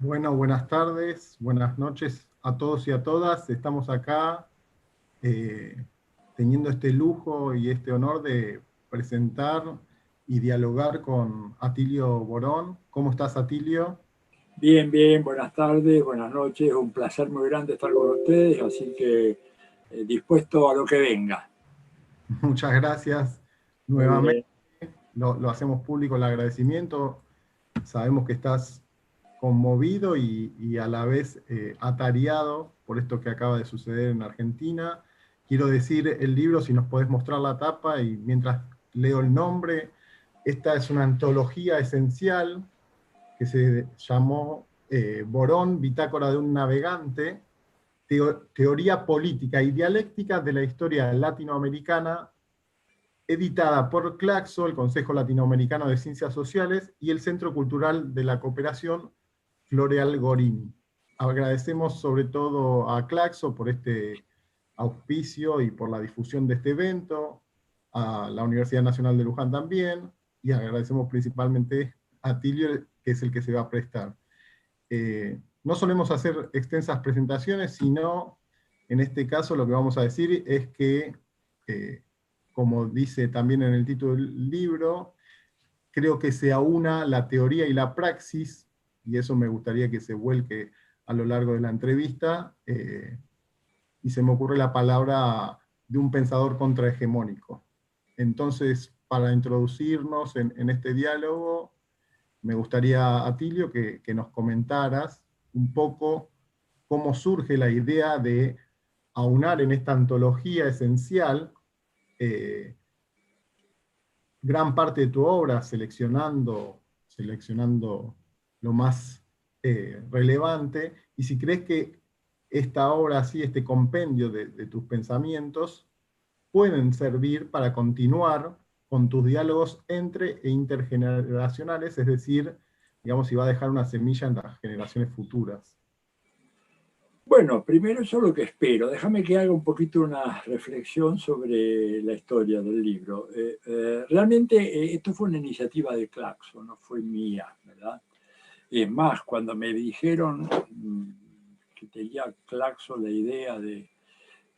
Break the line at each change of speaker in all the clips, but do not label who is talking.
Bueno, buenas tardes, buenas noches a todos y a todas. Estamos acá eh, teniendo este lujo y este honor de presentar y dialogar con Atilio Borón. ¿Cómo estás, Atilio?
Bien, bien, buenas tardes, buenas noches, un placer muy grande estar con ustedes, así que dispuesto a lo que venga.
Muchas gracias
Muy
nuevamente.
bien.
Lo hacemos público el agradecimiento. Sabemos que estás conmovido y a la vez atareado por esto que acaba de suceder en Argentina. Quiero decir el libro, si nos podés mostrar la tapa y mientras leo el nombre, esta es una antología esencial que se llamó Borón, Bitácora de un navegante, teoría política y dialéctica de la historia latinoamericana, editada por Claxo, el Consejo Latinoamericano de Ciencias Sociales, y el Centro Cultural de la Cooperación Floreal Gorini. Agradecemos sobre todo a Claxo por este auspicio y por la difusión de este evento, a la Universidad Nacional de Luján también, y agradecemos principalmente a Tilio, que es el que se va a prestar. No solemos hacer extensas presentaciones, sino en este caso lo que vamos a decir es que, eh, como dice también en el título del libro, creo que se aúna la teoría y la praxis, y eso me gustaría que se vuelque a lo largo de la entrevista, y se me ocurre la palabra de un pensador contrahegemónico. Entonces, para introducirnos en este diálogo, me gustaría, Atilio, que nos comentaras un poco cómo surge la idea de aunar en esta antología esencial gran parte de tu obra, seleccionando lo más relevante, y si crees que esta obra, así, este compendio de tus pensamientos, pueden servir para continuar con tus diálogos entre e intergeneracionales, es decir, digamos, si va a dejar una semilla en las generaciones futuras.
Bueno, primero eso es lo que espero. Déjame que haga un poquito una reflexión sobre la historia del libro. Realmente esto fue una iniciativa de Claxo, no fue mía, ¿verdad? Es más, cuando me dijeron que tenía Claxo la idea de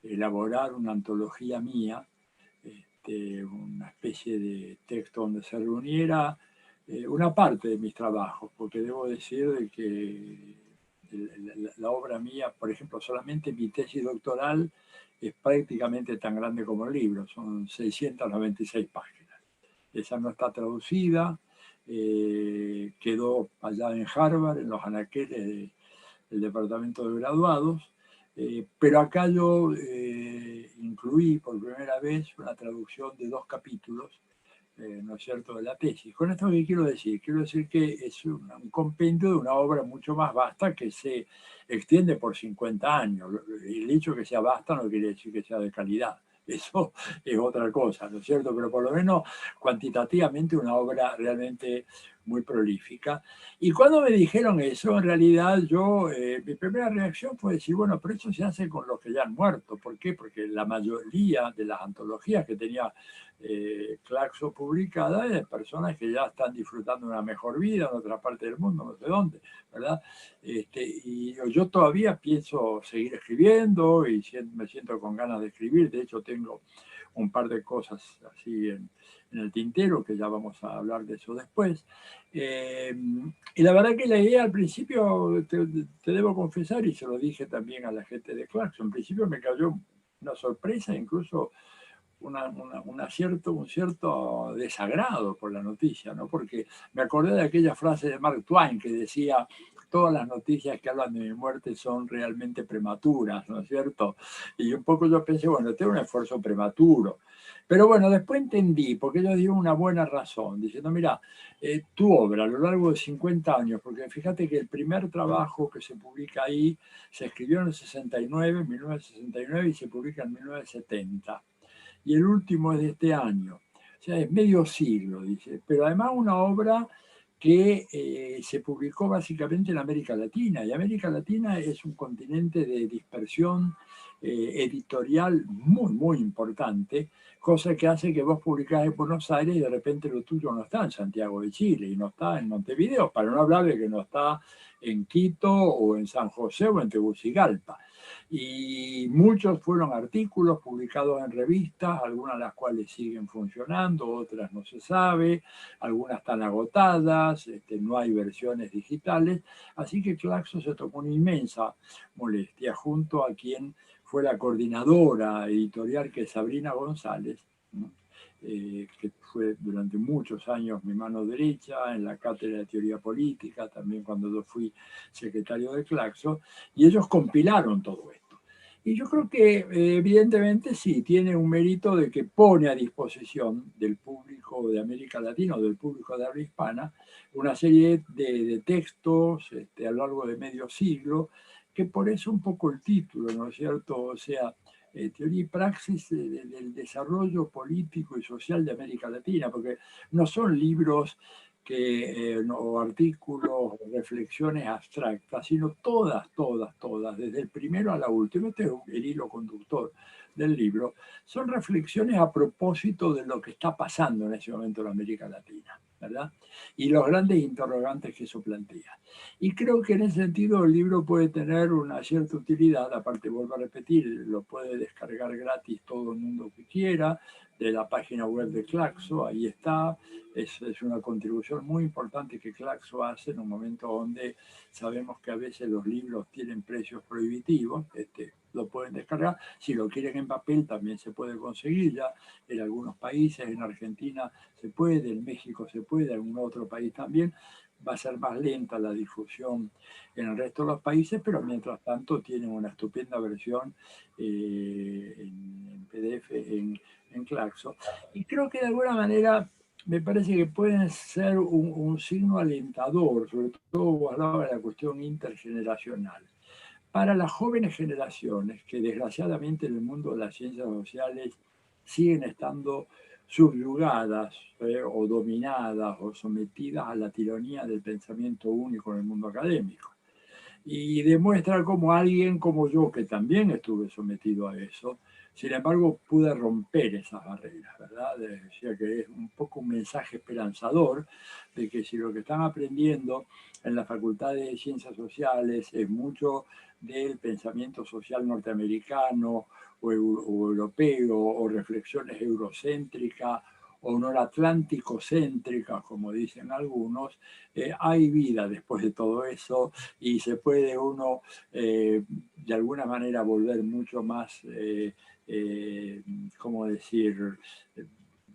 elaborar una antología mía, una especie de texto donde se reuniera una parte de mis trabajos, porque debo decir de que la obra mía, por ejemplo, solamente mi tesis doctoral es prácticamente tan grande como el libro, son 696 páginas. Esa no está traducida, quedó allá en Harvard, en los anaqueles del departamento de graduados, pero acá yo incluí por primera vez una traducción de 2 capítulos, ¿no es cierto?, de la tesis. Con esto, ¿qué quiero decir? Quiero decir que es un compendio de una obra mucho más vasta que se extiende por 50 años. El hecho de que sea vasta no quiere decir que sea de calidad. Eso es otra cosa, ¿no es cierto? Pero por lo menos cuantitativamente una obra realmente muy prolífica. Y cuando me dijeron eso, en realidad yo, mi primera reacción fue decir, bueno, pero eso se hace con los que ya han muerto. ¿Por qué? Porque la mayoría de las antologías que tenía Claxo publicada es de personas que ya están disfrutando de una mejor vida en otra parte del mundo, no sé dónde, ¿verdad? Y yo todavía pienso seguir escribiendo y me siento con ganas de escribir. De hecho, tengo un par de cosas así en el tintero, que ya vamos a hablar de eso después. Y la verdad que la idea al principio, te debo confesar, y se lo dije también a la gente de Claxo, en principio me cayó una sorpresa, incluso un cierto desagrado por la noticia, ¿no? Porque me acordé de aquella frase de Mark Twain que decía: todas las noticias que hablan de mi muerte son realmente prematuras, ¿no es cierto? Y un poco yo pensé, bueno, este es un esfuerzo prematuro. Pero bueno, después entendí, porque ellos dieron una buena razón, diciendo, mira, tu obra a lo largo de 50 años, porque fíjate que el primer trabajo que se publica ahí se escribió en el 69, en 1969, y se publica en 1970. Y el último es de este año. O sea, es medio siglo, dice. Pero además una obra que se publicó básicamente en América Latina. Y América Latina es un continente de dispersión editorial muy, muy importante, cosa que hace que vos publicás en Buenos Aires y de repente lo tuyo no está en Santiago de Chile y no está en Montevideo, para no hablar de que no está en Quito o en San José o en Tegucigalpa. Y muchos fueron artículos publicados en revistas, algunas de las cuales siguen funcionando, otras no se sabe, algunas están agotadas, no hay versiones digitales, así que Claxo se tomó una inmensa molestia junto a quien fue la coordinadora editorial, que es Sabrina González, ¿no? Que fue durante muchos años mi mano derecha en la cátedra de teoría política, también cuando yo fui secretario de Claxo, y ellos compilaron todo esto. Y yo creo que evidentemente sí, tiene un mérito de que pone a disposición del público de América Latina o del público de habla hispana una serie de textos a lo largo de medio siglo, que por eso un poco el título, ¿no es cierto? O sea, teoría y praxis del desarrollo político y social de América Latina, porque no son libros o artículos o reflexiones abstractas, sino todas, todas, todas, desde el primero a la última, este es el hilo conductor del libro, son reflexiones a propósito de lo que está pasando en ese momento en América Latina, ¿verdad? Y los grandes interrogantes que eso plantea. Y creo que en ese sentido el libro puede tener una cierta utilidad, aparte vuelvo a repetir, lo puede descargar gratis todo el mundo que quiera, de la página web de Claxo, ahí está, es una contribución muy importante que Claxo hace en un momento donde sabemos que a veces los libros tienen precios prohibitivos, lo pueden descargar, si lo quieren en papel también se puede conseguir ya en algunos países, en Argentina se puede, en México se puede, en algún otro país también. Va a ser más lenta la difusión en el resto de los países, pero mientras tanto tienen una estupenda versión en PDF en Claxo. Y creo que de alguna manera me parece que pueden ser un signo alentador, sobre todo hablaba de la cuestión intergeneracional. Para las jóvenes generaciones, que desgraciadamente en el mundo de las ciencias sociales siguen estando subyugadas o dominadas o sometidas a la tiranía del pensamiento único en el mundo académico. Y demuestra como alguien como yo, que también estuve sometido a eso, sin embargo pude romper esas barreras, ¿verdad? Decía que es un poco un mensaje esperanzador de que si lo que están aprendiendo en la Facultad de Ciencias Sociales es mucho del pensamiento social norteamericano o europeo o reflexiones eurocéntricas o noratlántico-céntricas, como dicen algunos, hay vida después de todo eso y se puede uno de alguna manera volver mucho más, ¿cómo decir?,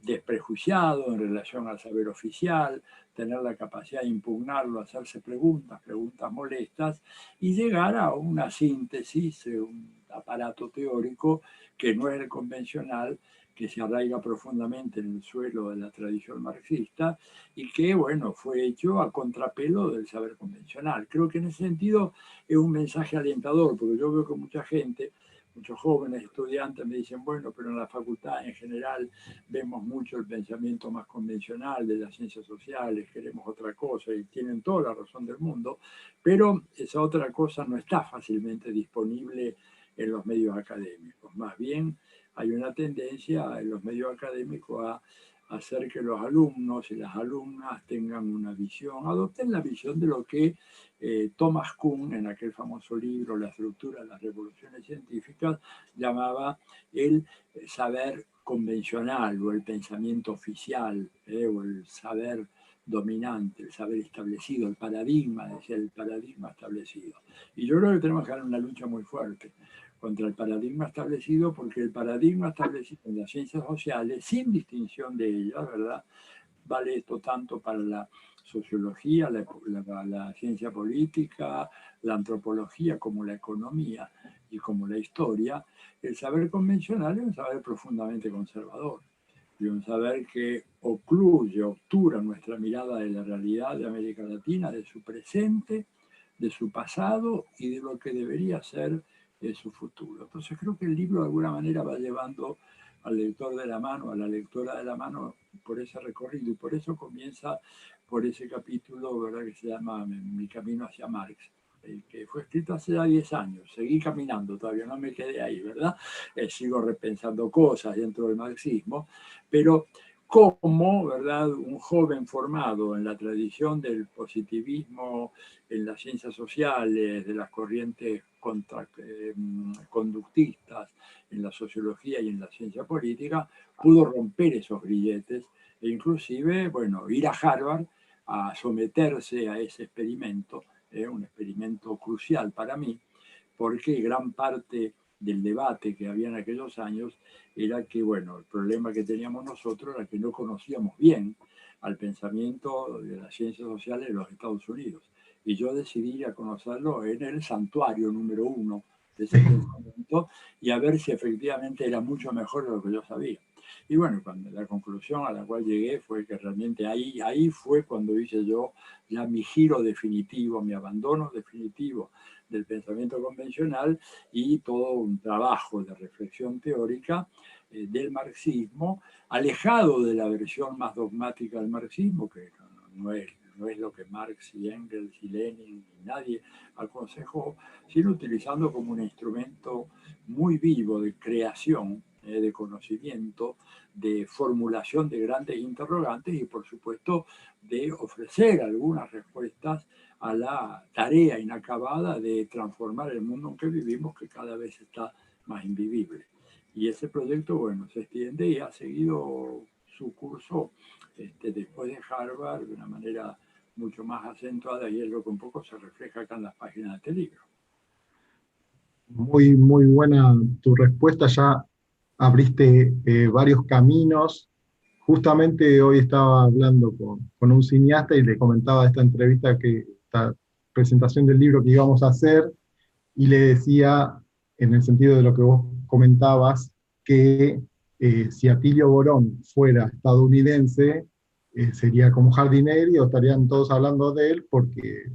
desprejuiciado en relación al saber oficial, tener la capacidad de impugnarlo, hacerse preguntas, preguntas molestas, y llegar a una síntesis, un aparato teórico que no es el convencional, que se arraiga profundamente en el suelo de la tradición marxista y que, bueno, fue hecho a contrapelo del saber convencional. Creo que en ese sentido es un mensaje alentador, porque yo veo que mucha gente, muchos jóvenes estudiantes me dicen, bueno, pero en la facultad en general vemos mucho el pensamiento más convencional de las ciencias sociales, queremos otra cosa, y tienen toda la razón del mundo, pero esa otra cosa no está fácilmente disponible en los medios académicos. Más bien hay una tendencia en los medios académicos a hacer que los alumnos y las alumnas tengan una visión, adopten la visión de lo que Thomas Kuhn, en aquel famoso libro La estructura de las revoluciones científicas, llamaba el saber convencional o el pensamiento oficial, o el saber dominante, el saber establecido, el paradigma, decía, el paradigma establecido. Y yo creo que tenemos que dar una lucha muy fuerte contra el paradigma establecido, porque el paradigma establecido en las ciencias sociales, sin distinción de ellas, ¿verdad? Vale esto tanto para la sociología, la ciencia política, la antropología, como la economía y como la historia. El saber convencional es un saber profundamente conservador y un saber que ocluye, obtura nuestra mirada de la realidad de América Latina, de su presente, de su pasado y de lo que debería ser su futuro. Entonces creo que el libro de alguna manera va llevando al lector de la mano, a la lectora de la mano por ese recorrido, y por eso comienza por ese capítulo, ¿verdad?, que se llama Mi camino hacia Marx. que fue escrito hace ya 10 años. Seguí caminando, todavía no me quedé ahí, ¿verdad? Sigo repensando cosas dentro del marxismo, pero como, ¿verdad?, un joven formado en la tradición del positivismo, en las ciencias sociales, de las corrientes conductistas, en la sociología y en la ciencia política, pudo romper esos grilletes e inclusive, bueno, ir a Harvard a someterse a ese experimento, un experimento crucial para mí, porque gran parte del debate que había en aquellos años era que, bueno, el problema que teníamos nosotros era que no conocíamos bien al pensamiento de las ciencias sociales de los Estados Unidos. Y yo decidí ir a conocerlo en el santuario número 1 de ese pensamiento y a ver si efectivamente era mucho mejor de lo que yo sabía. Y bueno, cuando la conclusión a la cual llegué fue que realmente ahí fue cuando hice yo ya mi giro definitivo, mi abandono definitivo del pensamiento convencional y todo un trabajo de reflexión teórica del marxismo, alejado de la versión más dogmática del marxismo, que no es lo que Marx y Engels y Lenin y nadie aconsejó, sino utilizando como un instrumento muy vivo de creación, de conocimiento, de formulación de grandes interrogantes y, por supuesto, de ofrecer algunas respuestas a la tarea inacabada de transformar el mundo en que vivimos, que cada vez está más invivible. Y ese proyecto, bueno, se extiende y ha seguido su curso después de Harvard de una manera mucho más acentuada, y es lo que un poco se refleja acá en las páginas de este libro.
Muy, muy buena tu respuesta, ya abriste varios caminos. Justamente hoy estaba hablando con un cineasta y le comentaba esta entrevista, esta presentación del libro que íbamos a hacer, y le decía, en el sentido de lo que vos comentabas, que si Atilio Borón fuera estadounidense, sería como Jardinelli, o estarían todos hablando de él, porque,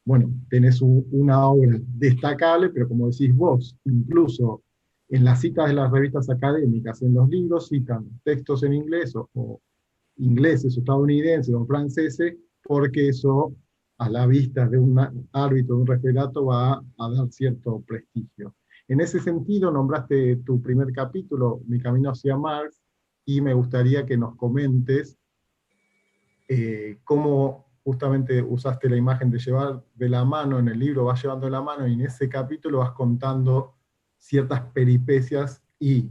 bueno, tenés una obra destacable, pero como decís vos, incluso en las citas de las revistas académicas, en los libros, citan textos en inglés o ingleses, o estadounidenses o franceses, porque eso, a la vista de un árbitro, de un referato, va a dar cierto prestigio. En ese sentido, nombraste tu primer capítulo, Mi camino hacia Marx, y me gustaría que nos comentes cómo justamente usaste la imagen de llevar de la mano, en el libro vas llevando de la mano, y en ese capítulo vas contando ciertas peripecias, y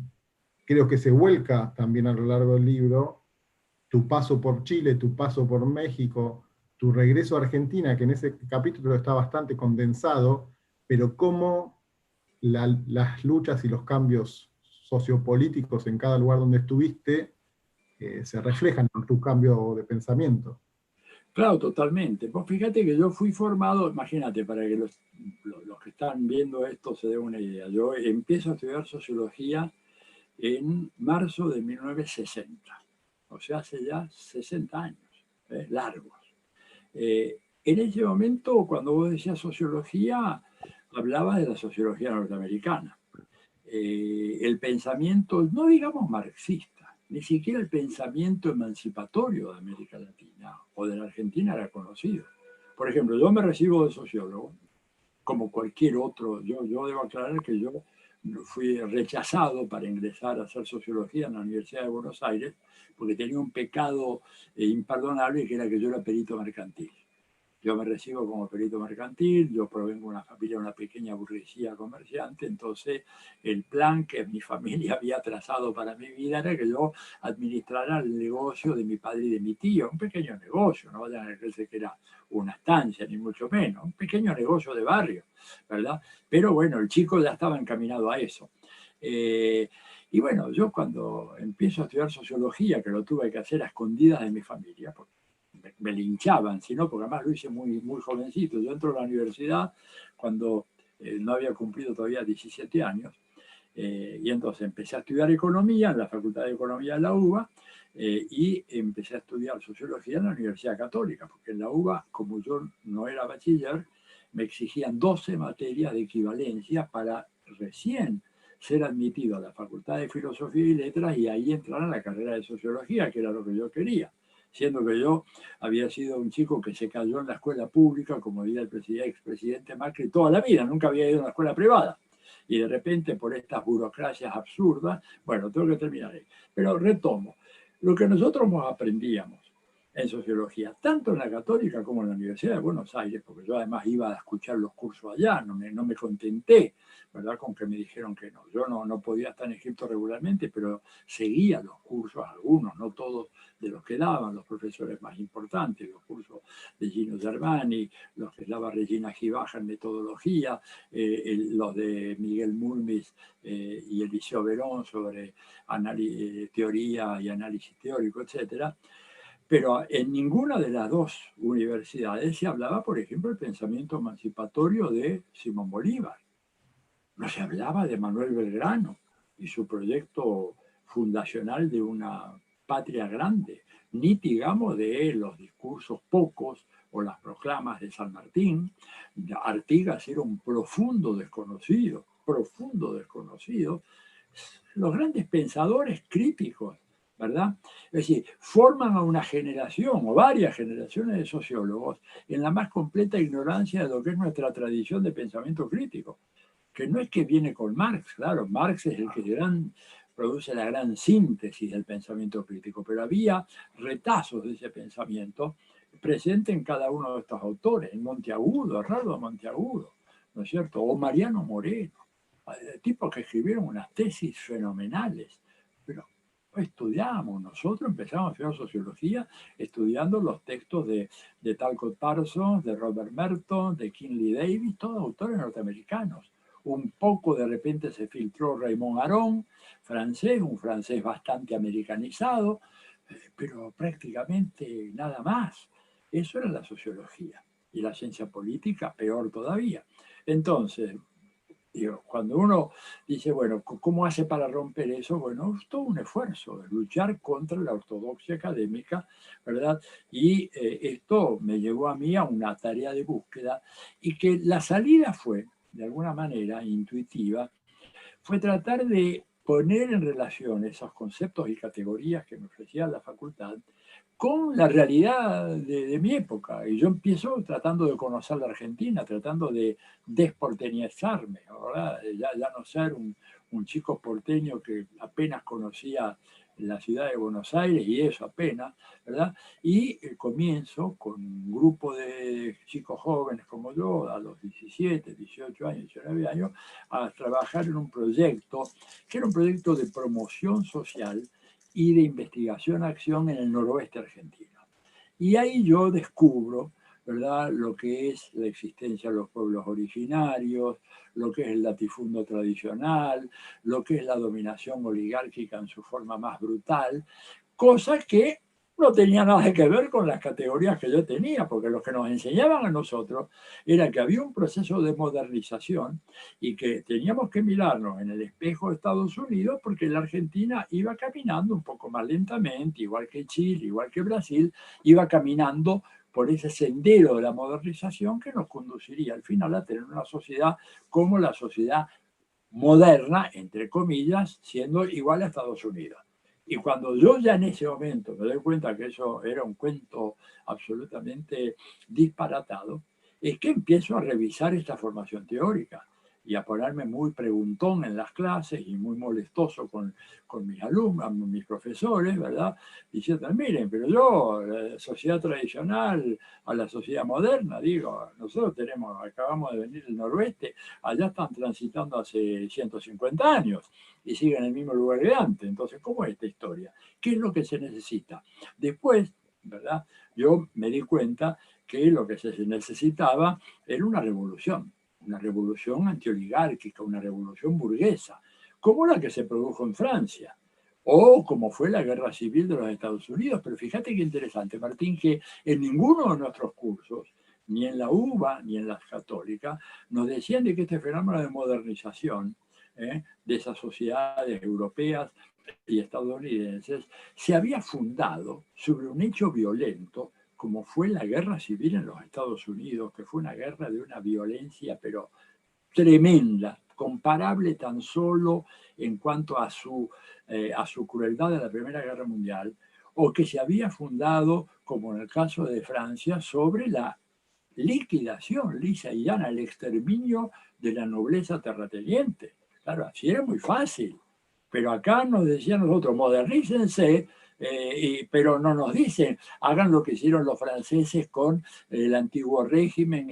creo que se vuelca también a lo largo del libro tu paso por Chile, tu paso por México, tu regreso a Argentina, que en ese capítulo está bastante condensado, pero cómo las luchas y los cambios sociopolíticos en cada lugar donde estuviste se reflejan en tu cambio de pensamiento.
Claro, totalmente. Pues fíjate que yo fui formado, imagínate, para que los que están viendo esto se den una idea. Yo empiezo a estudiar sociología en marzo de 1960, o sea, hace ya 60 años, largos. En ese momento, cuando vos decías sociología, hablabas de la sociología norteamericana. El pensamiento, no digamos marxista, ni siquiera el pensamiento emancipatorio de América Latina o de la Argentina era conocido. Por ejemplo, yo me recibo de sociólogo, como cualquier otro. Yo debo aclarar que yo fui rechazado para ingresar a hacer sociología en la Universidad de Buenos Aires porque tenía un pecado imperdonable, que era que yo era perito mercantil. Yo me recibo como perito mercantil, yo provengo de una familia, una pequeña burguesía comerciante, entonces el plan que mi familia había trazado para mi vida era que yo administrara el negocio de mi padre y de mi tío, un pequeño negocio, no vayan a creerse que era una estancia, ni mucho menos, un pequeño negocio de barrio, ¿verdad? Pero bueno, el chico ya estaba encaminado a eso. Y bueno, yo cuando empiezo a estudiar sociología, que lo tuve que hacer a escondidas de mi familia, porque me linchaban, sino porque además lo hice muy, muy jovencito. Yo entro a la universidad cuando no había cumplido todavía 17 años, y entonces empecé a estudiar economía en la Facultad de Economía de la UBA, y empecé a estudiar sociología en la Universidad Católica, porque en la UBA, como yo no era bachiller, me exigían 12 materias de equivalencia para recién ser admitido a la Facultad de Filosofía y Letras y ahí entrar a la carrera de Sociología, que era lo que yo quería. siendo que yo había sido un chico que se cayó en la escuela pública, como diría el expresidente Macri, toda la vida, nunca había ido a una escuela privada. Y de repente, por estas burocracias absurdas, bueno, tengo que terminar ahí. Pero retomo, lo que nosotros aprendíamos en sociología, tanto en la Católica como en la Universidad de Buenos Aires, porque yo además iba a escuchar los cursos allá, no me contenté, ¿verdad?, con que me dijeron que no. Yo no podía estar en Egipto regularmente, pero seguía los cursos, algunos, no todos de los que daban los profesores más importantes, los cursos de Gino Germani, los que daba Regina Gibaja en metodología, los de Miguel Mulmis y Eliseo Verón sobre teoría y análisis teórico, etcétera. Pero en ninguna de las dos universidades se hablaba, por ejemplo, del pensamiento emancipatorio de Simón Bolívar. No se hablaba de Manuel Belgrano y su proyecto fundacional de una patria grande, ni digamos de los discursos pocos o las proclamas de San Martín. Artigas era un profundo desconocido. Los grandes pensadores críticos, ¿verdad? Es decir, forman a una generación o varias generaciones de sociólogos en la más completa ignorancia de lo que es nuestra tradición de pensamiento crítico, que no es que viene con Marx, claro, Marx es el que produce la gran síntesis del pensamiento crítico, pero había retazos de ese pensamiento presente en cada uno de estos autores, en Monteagudo, Herraldo Monteagudo, ¿no es cierto? O Mariano Moreno, tipos que escribieron unas tesis fenomenales, pero estudiamos, nosotros empezamos a estudiar sociología estudiando los textos de Talcott Parsons, de Robert Merton, de Kinley Davis, todos autores norteamericanos. Un poco de repente se filtró Raymond Aron, francés, un francés bastante americanizado, pero prácticamente nada más. Eso era la sociología. Y la ciencia política, peor todavía. Entonces, digo, cuando uno dice, bueno, ¿cómo hace para romper eso? Bueno, es todo un esfuerzo, de luchar contra la ortodoxia académica, ¿verdad? Y esto me llevó a mí a una tarea de búsqueda y que la salida fue, de alguna manera, intuitiva, fue tratar de poner en relación esos conceptos y categorías que me ofrecía la facultad con la realidad de mi época. Y yo empiezo tratando de conocer la Argentina, tratando de desporteñizarme, ¿verdad? Ya no ser un chico porteño que apenas conocía la ciudad de Buenos Aires, y eso apenas, ¿verdad? Y comienzo con un grupo de chicos jóvenes como yo, a los 17, 18 años, 19 años, a trabajar en un proyecto, que era un proyecto de promoción social y de investigación-acción en el noroeste argentino. Y ahí yo descubro, ¿verdad?, lo que es la existencia de los pueblos originarios, lo que es el latifundio tradicional, lo que es la dominación oligárquica en su forma más brutal, cosas que no tenía nada que ver con las categorías que yo tenía, porque lo que nos enseñaban a nosotros era que había un proceso de modernización y que teníamos que mirarnos en el espejo de Estados Unidos porque la Argentina iba caminando un poco más lentamente, igual que Chile, igual que Brasil, iba caminando por ese sendero de la modernización que nos conduciría al final a tener una sociedad como la sociedad moderna, entre comillas, siendo igual a Estados Unidos. Y cuando yo ya en ese momento me doy cuenta que eso era un cuento absolutamente disparatado, es que empiezo a revisar esta formación teórica y a ponerme muy preguntón en las clases y muy molestoso con mis alumnos, mis profesores, ¿verdad? Diciendo, miren, pero yo, la sociedad tradicional a la sociedad moderna, digo, nosotros acabamos de venir del noroeste, allá están transitando hace 150 años y siguen en el mismo lugar que antes. Entonces, ¿cómo es esta historia? ¿Qué es lo que se necesita? Después, ¿verdad?, yo me di cuenta que lo que se necesitaba era una revolución antioligárquica, una revolución burguesa, como la que se produjo en Francia, o como fue la guerra civil de los Estados Unidos. Pero fíjate qué interesante, Martín, que en ninguno de nuestros cursos, ni en la UBA ni en las católicas, nos decían de que este fenómeno de modernización de esas sociedades europeas y estadounidenses se había fundado sobre un hecho violento como fue la guerra civil en los Estados Unidos, que fue una guerra de una violencia pero tremenda, comparable tan solo en cuanto a su crueldad de la Primera Guerra Mundial, o que se había fundado, como en el caso de Francia, sobre la liquidación lisa y llana, el exterminio de la nobleza terrateniente. Claro, así era muy fácil. Pero acá nos decían nosotros, modernícense, pero no nos dicen, hagan lo que hicieron los franceses con el antiguo régimen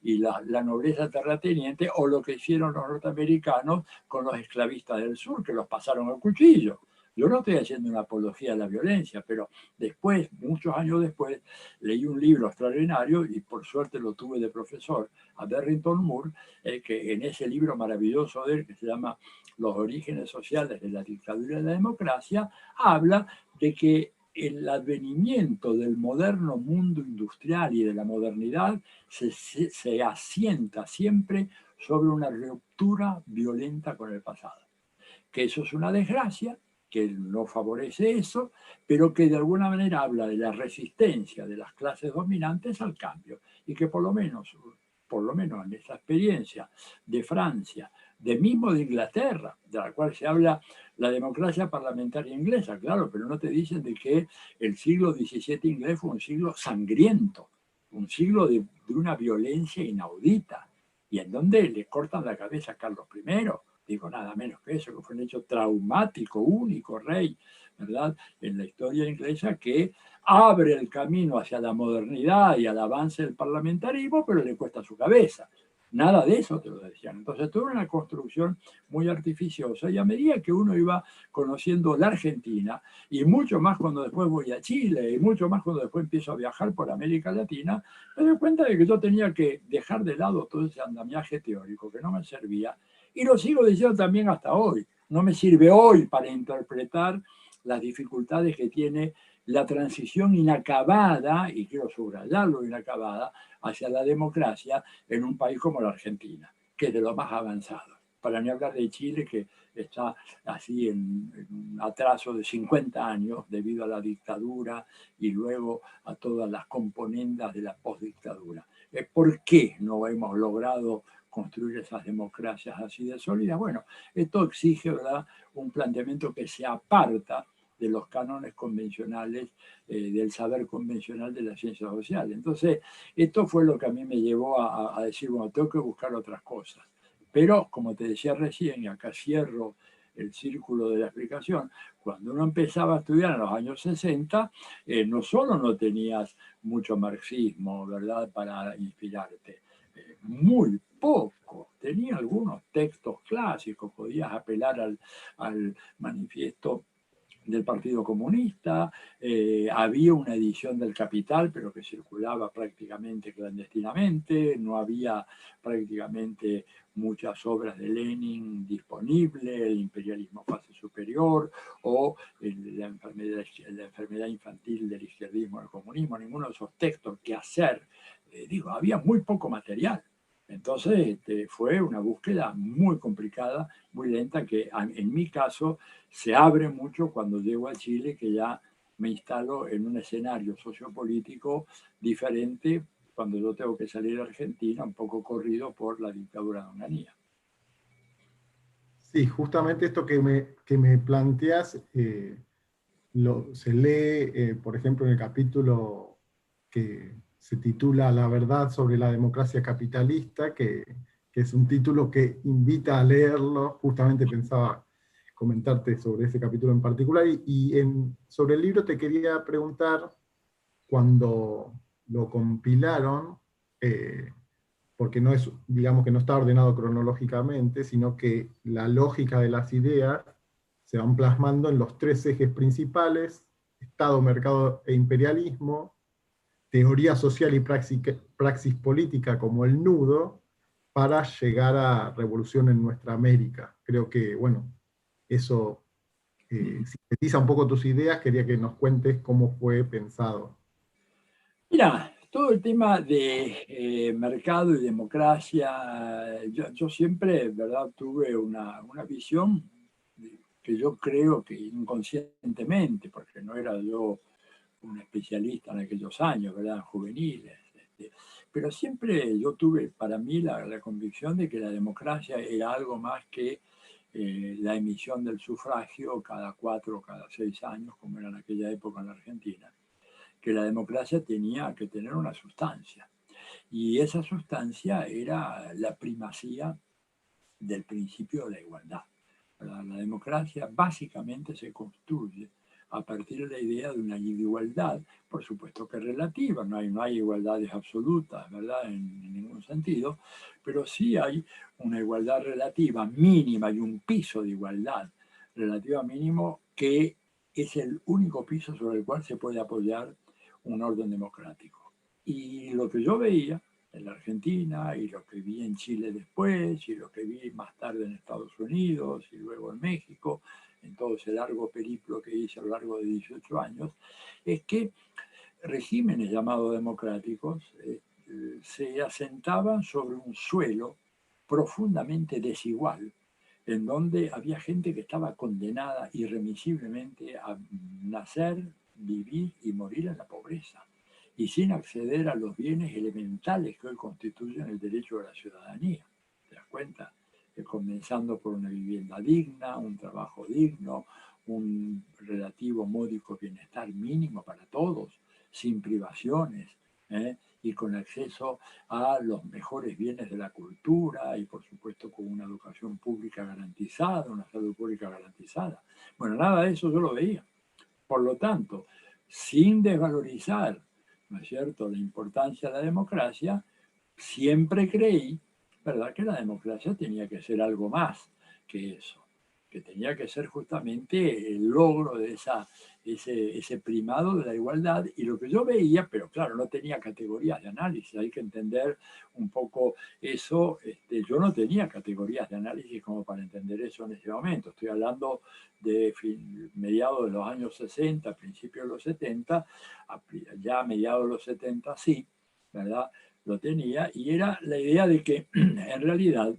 la nobleza terrateniente, o lo que hicieron los norteamericanos con los esclavistas del sur, que los pasaron al cuchillo. Yo no estoy haciendo una apología a la violencia, pero después, muchos años después, leí un libro extraordinario, y por suerte lo tuve de profesor, a Barrington Moore, que en ese libro maravilloso de él, que se llama Los orígenes sociales de la dictadura y la democracia, habla de que el advenimiento del moderno mundo industrial y de la modernidad se asienta siempre sobre una ruptura violenta con el pasado. Que eso es una desgracia, que no favorece eso, pero que de alguna manera habla de la resistencia de las clases dominantes al cambio, y que por lo menos en esa experiencia de Francia, de mismo de Inglaterra, de la cual se habla la democracia parlamentaria inglesa, claro, pero no te dicen de que el siglo XVII inglés fue un siglo sangriento, un siglo de una violencia inaudita, y en donde le cortan la cabeza a Carlos I, digo nada menos que eso, que fue un hecho traumático, único rey, ¿verdad?, en la historia inglesa, que abre el camino hacia la modernidad y al avance del parlamentarismo, pero le cuesta su cabeza. Nada de eso te lo decían. Entonces, tuve una construcción muy artificiosa, y a medida que uno iba conociendo la Argentina, y mucho más cuando después voy a Chile, y mucho más cuando después empiezo a viajar por América Latina, me doy cuenta de que yo tenía que dejar de lado todo ese andamiaje teórico que no me servía, y lo sigo diciendo también hasta hoy. No me sirve hoy para interpretar las dificultades que tiene la transición inacabada, y quiero subrayarlo, inacabada, hacia la democracia en un país como la Argentina, que es de lo más avanzado. Para ni hablar de Chile, que está así en un atraso de 50 años debido a la dictadura y luego a todas las componendas de la postdictadura. ¿Por qué no hemos logrado construir esas democracias así de sólidas? Bueno, esto exige, ¿verdad?, un planteamiento que se aparta de los cánones convencionales, del saber convencional de la ciencia social. Entonces, esto fue lo que a mí me llevó a decir, bueno, tengo que buscar otras cosas. Pero, como te decía recién, y acá cierro el círculo de la explicación, cuando uno empezaba a estudiar en los años 60, no solo no tenías mucho marxismo, ¿verdad?, para inspirarte, muy poco. Tenía algunos textos clásicos, podías apelar al manifiesto del Partido Comunista, había una edición del Capital, pero que circulaba prácticamente clandestinamente, no había prácticamente muchas obras de Lenin disponibles, el imperialismo fase superior o la enfermedad infantil del izquierdismo, del comunismo, ninguno de esos textos que hacer, había muy poco material. Entonces fue una búsqueda muy complicada, muy lenta, que en mi caso se abre mucho cuando llego a Chile, que ya me instalo en un escenario sociopolítico diferente cuando yo tengo que salir a Argentina, un poco corrido por la dictadura de Onganía.
Sí, justamente esto que me planteas se lee, por ejemplo, en el capítulo que se titula La verdad sobre la democracia capitalista, que es un título que invita a leerlo. Justamente pensaba comentarte sobre ese capítulo en particular, sobre el libro te quería preguntar, cuando lo compilaron, porque no es, digamos que no está ordenado cronológicamente, sino que la lógica de las ideas se van plasmando en los tres ejes principales: Estado, mercado e imperialismo, teoría social y praxis política como el nudo, para llegar a revolución en nuestra América. Creo que, bueno, eso sintetiza un poco tus ideas. Quería que nos cuentes cómo fue pensado.
Mira, todo el tema de mercado y democracia, yo siempre, ¿verdad?, tuve una visión que yo creo que inconscientemente, porque no era yo un especialista en aquellos años, ¿verdad?, juveniles, pero siempre yo tuve para mí la convicción de que la democracia era algo más que la emisión del sufragio cada 4 o cada 6 años, como era en aquella época en la Argentina, que la democracia tenía que tener una sustancia. Y esa sustancia era la primacía del principio de la igualdad. La democracia básicamente se construye a partir de la idea de una igualdad, por supuesto que relativa, no hay igualdades absolutas, ¿verdad?, en ningún sentido, pero sí hay una igualdad relativa mínima y un piso de igualdad relativa mínimo que es el único piso sobre el cual se puede apoyar un orden democrático. Y lo que yo veía en la Argentina, y lo que vi en Chile después, y lo que vi más tarde en Estados Unidos, y luego en México, en todo ese largo periplo que hice a lo largo de 18 años, es que regímenes llamados democráticos se asentaban sobre un suelo profundamente desigual, en donde había gente que estaba condenada irremisiblemente a nacer, vivir y morir en la pobreza, y sin acceder a los bienes elementales que hoy constituyen el derecho de la ciudadanía. ¿Te das cuenta? Comenzando por una vivienda digna, un trabajo digno, un relativo módico bienestar mínimo para todos, sin privaciones, y con acceso a los mejores bienes de la cultura y por supuesto con una educación pública garantizada, una salud pública garantizada. Bueno, nada de eso yo lo veía. Por lo tanto, sin desvalorizar, ¿no es cierto?, la importancia de la democracia, siempre creí, ¿verdad?, que la democracia tenía que ser algo más que eso, que tenía que ser justamente el logro de ese primado de la igualdad. Y lo que yo veía, pero claro, no tenía categorías de análisis, hay que entender un poco eso. Yo no tenía categorías de análisis como para entender eso en ese momento. Estoy hablando de mediados de los años 60, principios de los 70, ya a mediados de los 70 sí, ¿verdad?, lo tenía, y era la idea de que en realidad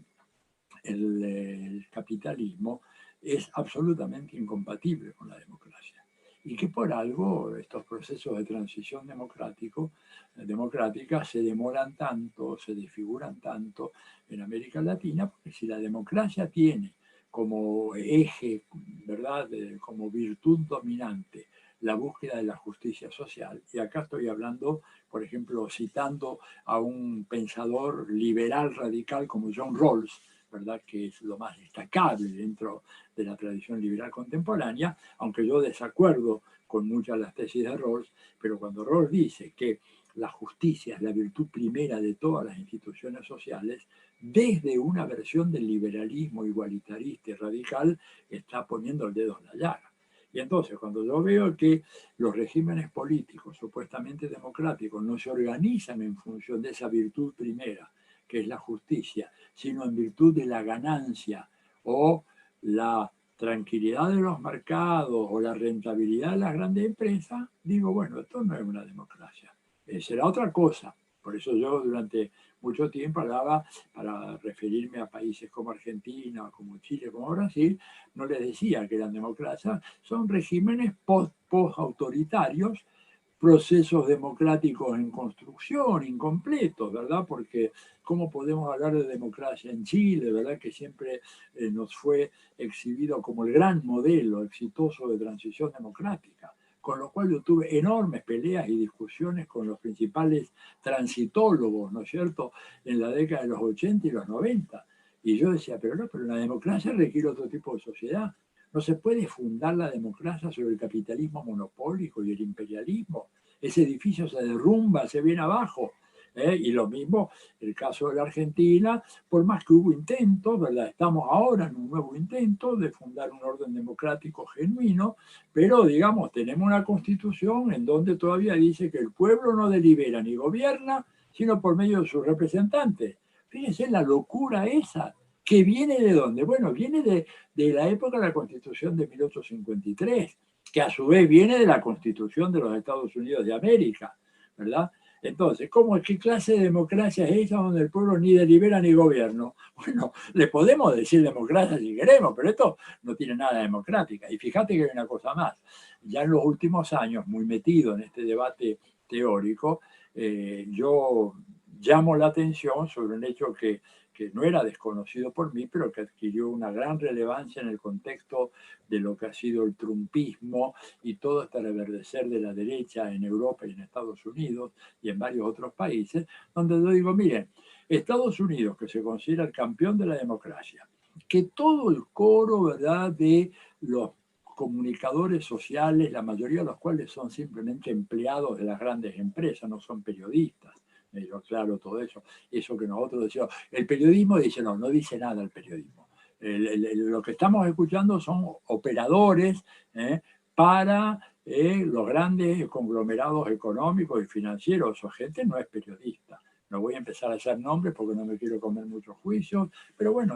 el capitalismo es absolutamente incompatible con la democracia, y que por algo estos procesos de transición democrática se demoran tanto, se desfiguran tanto en América Latina, porque si la democracia tiene como eje, ¿verdad?, como virtud dominante la búsqueda de la justicia social, y acá estoy hablando, por ejemplo, citando a un pensador liberal radical como John Rawls, ¿verdad?, que es lo más destacable dentro de la tradición liberal contemporánea, aunque yo desacuerdo con muchas de las tesis de Rawls, pero cuando Rawls dice que la justicia es la virtud primera de todas las instituciones sociales, desde una versión del liberalismo igualitarista y radical, está poniendo el dedo en la llaga. Y entonces, cuando yo veo que los regímenes políticos supuestamente democráticos no se organizan en función de esa virtud primera, que es la justicia, sino en virtud de la ganancia o la tranquilidad de los mercados o la rentabilidad de las grandes empresas, digo, bueno, esto no es una democracia, será otra cosa. Por eso yo durante mucho tiempo hablaba, para referirme a países como Argentina, como Chile, como Brasil, no les decía que eran democracias, son regímenes post-autoritarios, procesos democráticos en construcción, incompletos, ¿verdad? Porque ¿cómo podemos hablar de democracia en Chile, ¿verdad?, que siempre nos fue exhibido como el gran modelo exitoso de transición democrática? Con lo cual yo tuve enormes peleas y discusiones con los principales transitólogos, ¿no es cierto?, en la década de los 80 y los 90. Y yo decía, pero la democracia requiere otro tipo de sociedad. No se puede fundar la democracia sobre el capitalismo monopólico y el imperialismo. Ese edificio se derrumba, se viene abajo. Y lo mismo el caso de la Argentina, por más que hubo intentos, ¿verdad?, estamos ahora en un nuevo intento de fundar un orden democrático genuino, pero digamos, tenemos una constitución en donde todavía dice que el pueblo no delibera ni gobierna, sino por medio de sus representantes. Fíjense la locura esa, que viene de dónde. Bueno, viene de la época de la Constitución de 1853, que a su vez viene de la Constitución de los Estados Unidos de América, ¿verdad? Entonces, ¿qué clase de democracia es esa donde el pueblo ni delibera ni gobierno? Bueno, le podemos decir democracia si queremos, pero esto no tiene nada de democrática. Y fíjate que hay una cosa más. Ya en los últimos años, muy metido en este debate teórico, yo llamo la atención sobre un hecho que que no era desconocido por mí, pero que adquirió una gran relevancia en el contexto de lo que ha sido el trumpismo y todo este reverdecer de la derecha en Europa y en Estados Unidos y en varios otros países, donde yo digo, miren, Estados Unidos, que se considera el campeón de la democracia, que todo el coro, ¿verdad?, de los comunicadores sociales, la mayoría de los cuales son simplemente empleados de las grandes empresas, no son periodistas. Yo aclaro todo eso. Eso que nosotros decimos. El periodismo dice, no, no dice nada el periodismo. Lo que estamos escuchando son operadores para los grandes conglomerados económicos y financieros. Esa gente no es periodista. No voy a empezar a hacer nombres porque no me quiero comer muchos juicios, pero bueno,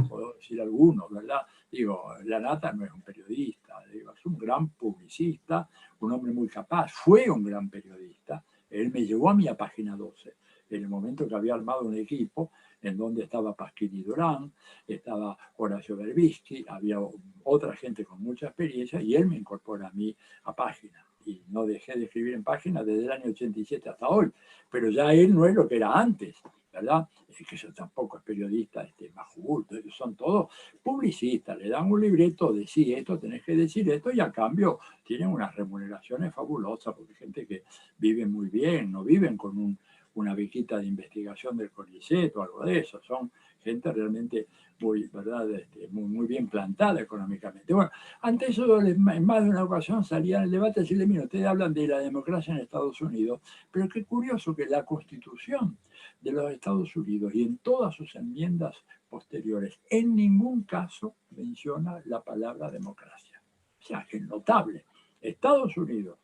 puedo decir algunos, ¿verdad? Digo, Lanata no es un periodista, digo, es un gran publicista, un hombre muy capaz, fue un gran periodista. Él me llevó a mí a Página 12, en el momento que había armado un equipo en donde estaba Pasquini Durán, estaba Horacio Berbisky, había otra gente con mucha experiencia, y él me incorpora a mí a Página. Y no dejé de escribir en Página desde el año 87 hasta hoy, pero ya él no es lo que era antes, ¿verdad? Es que yo tampoco es periodista, majul, son todos publicistas, le dan un libreto, decís esto, tenés que decir esto, y a cambio tienen unas remuneraciones fabulosas, porque hay gente que vive muy bien, no viven con una bequita de investigación del CONICET o algo de eso, son gente realmente muy, ¿verdad? Muy bien plantada económicamente. Bueno, ante eso, en más de una ocasión salía en el debate a decirle, mira, ustedes hablan de la democracia en Estados Unidos, pero qué curioso que la Constitución de los Estados Unidos y en todas sus enmiendas posteriores, en ningún caso menciona la palabra democracia. O sea, que es notable. Estados Unidos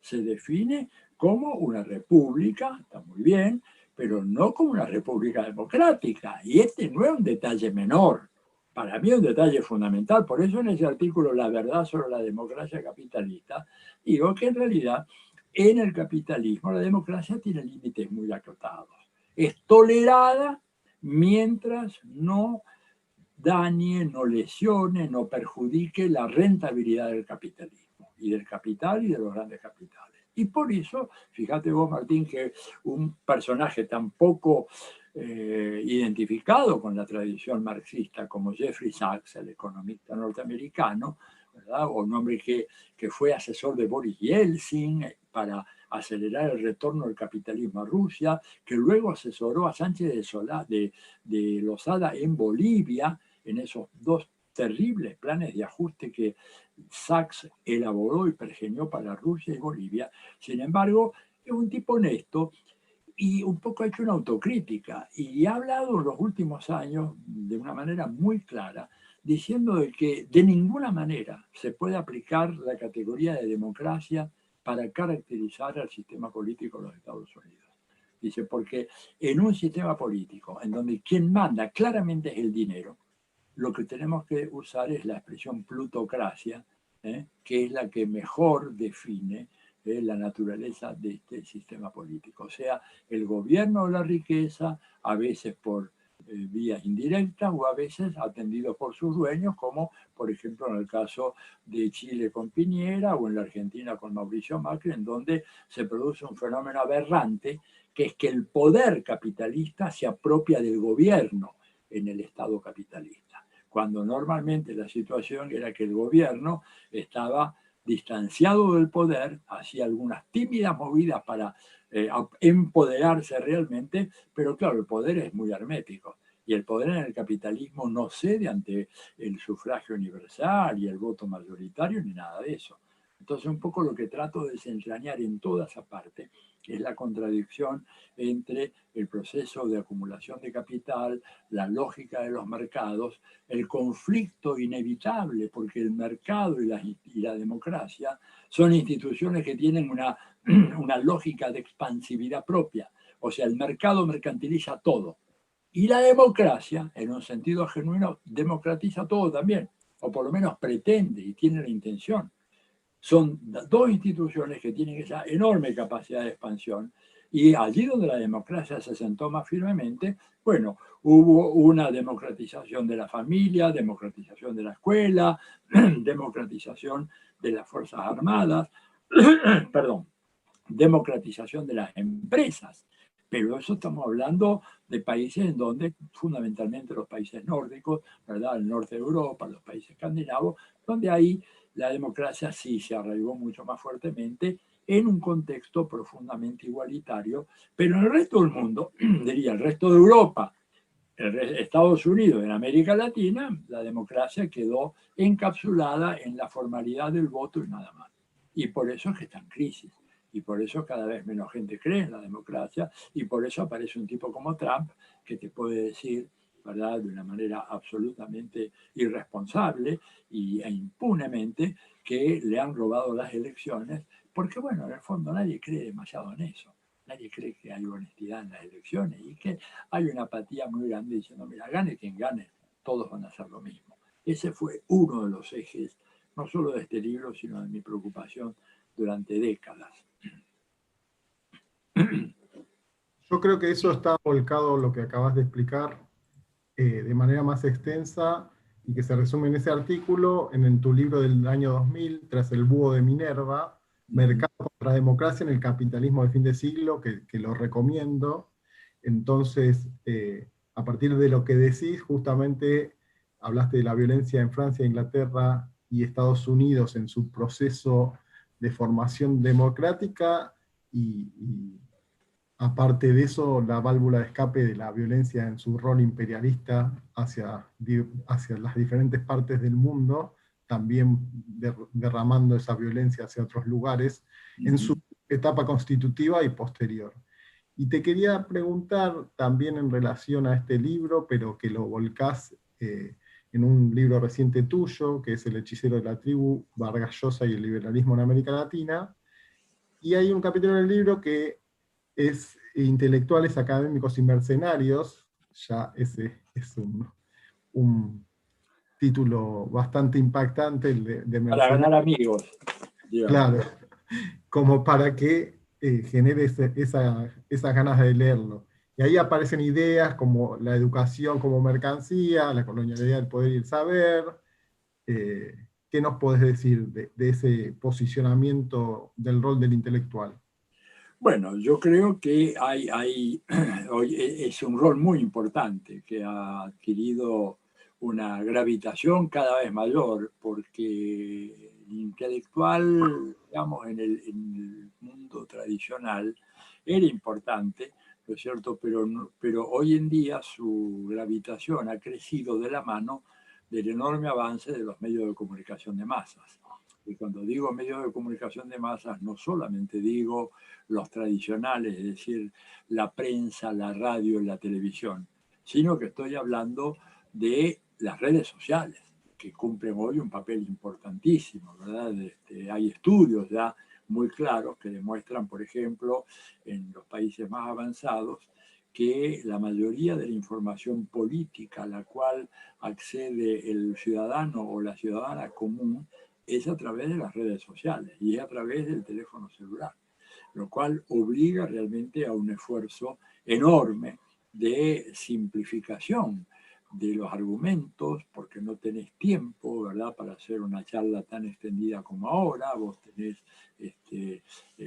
se define como una república, está muy bien, pero no como una república democrática. Y este no es un detalle menor. Para mí es un detalle fundamental. Por eso en ese artículo, La verdad sobre la democracia capitalista, digo que en realidad en el capitalismo la democracia tiene límites muy acotados. Es tolerada mientras no dañe, no lesione, no perjudique la rentabilidad del capitalismo y del capital y de los grandes capitales. Y por eso, fíjate vos, Martín, que un personaje tan poco identificado con la tradición marxista como Jeffrey Sachs, el economista norteamericano, ¿verdad? O un hombre que fue asesor de Boris Yeltsin para acelerar el retorno del capitalismo a Rusia, que luego asesoró a Sánchez de Lozada en Bolivia, en esos dos terribles planes de ajuste que Sachs elaboró y pergeñó para Rusia y Bolivia. Sin embargo, es un tipo honesto y un poco ha hecho una autocrítica y ha hablado en los últimos años de una manera muy clara, diciendo de que de ninguna manera se puede aplicar la categoría de democracia para caracterizar al sistema político de los Estados Unidos. Dice, porque en un sistema político en donde quien manda claramente es el dinero, lo que tenemos que usar es la expresión plutocracia, que es la que mejor define la naturaleza de este sistema político. O sea, el gobierno de la riqueza, a veces por vías indirectas o a veces atendidos por sus dueños, como por ejemplo en el caso de Chile con Piñera o en la Argentina con Mauricio Macri, en donde se produce un fenómeno aberrante, que es que el poder capitalista se apropia del gobierno en el Estado capitalista, cuando normalmente la situación era que el gobierno estaba distanciado del poder, hacía algunas tímidas movidas para empoderarse realmente, pero claro, el poder es muy hermético. Y el poder en el capitalismo no cede ante el sufragio universal y el voto mayoritario ni nada de eso. Entonces, un poco lo que trato de desentrañar en toda esa parte es la contradicción entre el proceso de acumulación de capital, la lógica de los mercados, el conflicto inevitable, porque el mercado y la democracia son instituciones que tienen una lógica de expansividad propia. O sea, el mercado mercantiliza todo. Y la democracia, en un sentido genuino, democratiza todo también, o por lo menos pretende y tiene la intención. Son dos instituciones que tienen esa enorme capacidad de expansión y allí donde la democracia se sentó más firmemente, bueno, hubo una democratización de la familia, democratización de la escuela, democratización de las Fuerzas Armadas, perdón, democratización de las empresas. Pero eso estamos hablando de países en donde, fundamentalmente los países nórdicos, ¿verdad? El norte de Europa, los países escandinavos, donde ahí la democracia sí se arraigó mucho más fuertemente en un contexto profundamente igualitario, pero en el resto del mundo, diría el resto de Europa, Estados Unidos, en América Latina, la democracia quedó encapsulada en la formalidad del voto y nada más. Y por eso es que está en crisis. Y por eso cada vez menos gente cree en la democracia. Y por eso aparece un tipo como Trump que te puede decir, ¿verdad?, de una manera absolutamente irresponsable e impunemente que le han robado las elecciones. Porque, bueno, en el fondo nadie cree demasiado en eso. Nadie cree que hay honestidad en las elecciones y que hay una apatía muy grande diciendo, mira, gane quien gane, todos van a hacer lo mismo. Ese fue uno de los ejes, no solo de este libro, sino de mi preocupación durante décadas.
Yo creo que eso está volcado, lo que acabas de explicar, de manera más extensa y que se resume en ese artículo, en tu libro del año 2000, Tras el búho de Minerva, Mercado contra Democracia en el capitalismo de fin de siglo, que lo recomiendo. Entonces, a partir de lo que decís, justamente hablaste de la violencia en Francia, Inglaterra y Estados Unidos en su proceso de formación democrática y aparte de eso, la válvula de escape de la violencia en su rol imperialista hacia las diferentes partes del mundo, también derramando esa violencia hacia otros lugares en su etapa constitutiva y posterior. Y te quería preguntar también en relación a este libro, pero que lo volcás en un libro reciente tuyo, que es El hechicero de la tribu, Vargas Llosa y el liberalismo en América Latina, y hay un capítulo en el libro que es Intelectuales Académicos y Mercenarios. Ya ese es un título bastante impactante, el de
Para
Mercenarios.
ganar amigos, digamos.
Claro, como para que genere esas ganas de leerlo. Y ahí aparecen ideas como la educación como mercancía, la colonialidad del poder y el saber. ¿Qué nos podés decir de ese posicionamiento del rol del intelectual?
Bueno, yo creo que hoy es un rol muy importante que ha adquirido una gravitación cada vez mayor, porque el intelectual, digamos, en el mundo tradicional era importante, ¿no es cierto? Pero hoy en día su gravitación ha crecido de la mano del enorme avance de los medios de comunicación de masas. Y cuando digo medios de comunicación de masas, no solamente digo los tradicionales, es decir, la prensa, la radio y la televisión, sino que estoy hablando de las redes sociales, que cumplen hoy un papel importantísimo, ¿verdad? Hay estudios ya muy claros que demuestran, por ejemplo, en los países más avanzados, que la mayoría de la información política a la cual accede el ciudadano o la ciudadana común es a través de las redes sociales y es a través del teléfono celular, lo cual obliga realmente a un esfuerzo enorme de simplificación de los argumentos, porque no tenés tiempo, ¿verdad?, para hacer una charla tan extendida como ahora. Vos tenés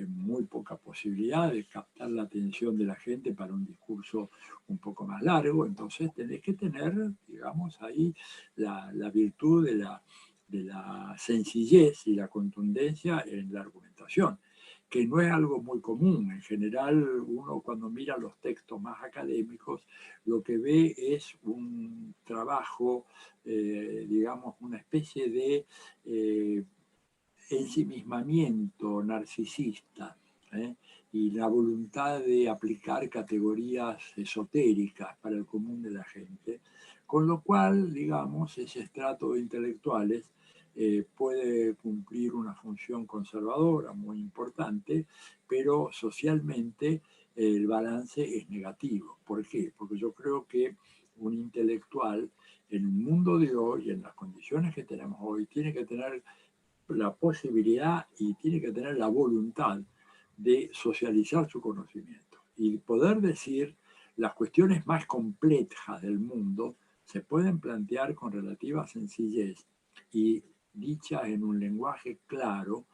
muy poca posibilidad de captar la atención de la gente para un discurso un poco más largo, entonces tenés que tener, digamos, ahí la virtud de la sencillez y la contundencia en la argumentación, que no es algo muy común. En general, uno cuando mira los textos más académicos, lo que ve es un trabajo, digamos, una especie de ensimismamiento narcisista, ¿eh? Y la voluntad de aplicar categorías esotéricas para el común de la gente, con lo cual, digamos, ese estrato de intelectuales puede cumplir una función conservadora muy importante, pero socialmente el balance es negativo. ¿Por qué? Porque yo creo que un intelectual en el mundo de hoy, en las condiciones que tenemos hoy, tiene que tener la posibilidad y tiene que tener la voluntad de socializar su conocimiento y poder decir las cuestiones más complejas del mundo se pueden plantear con relativa sencillez y dichas en un lenguaje claro,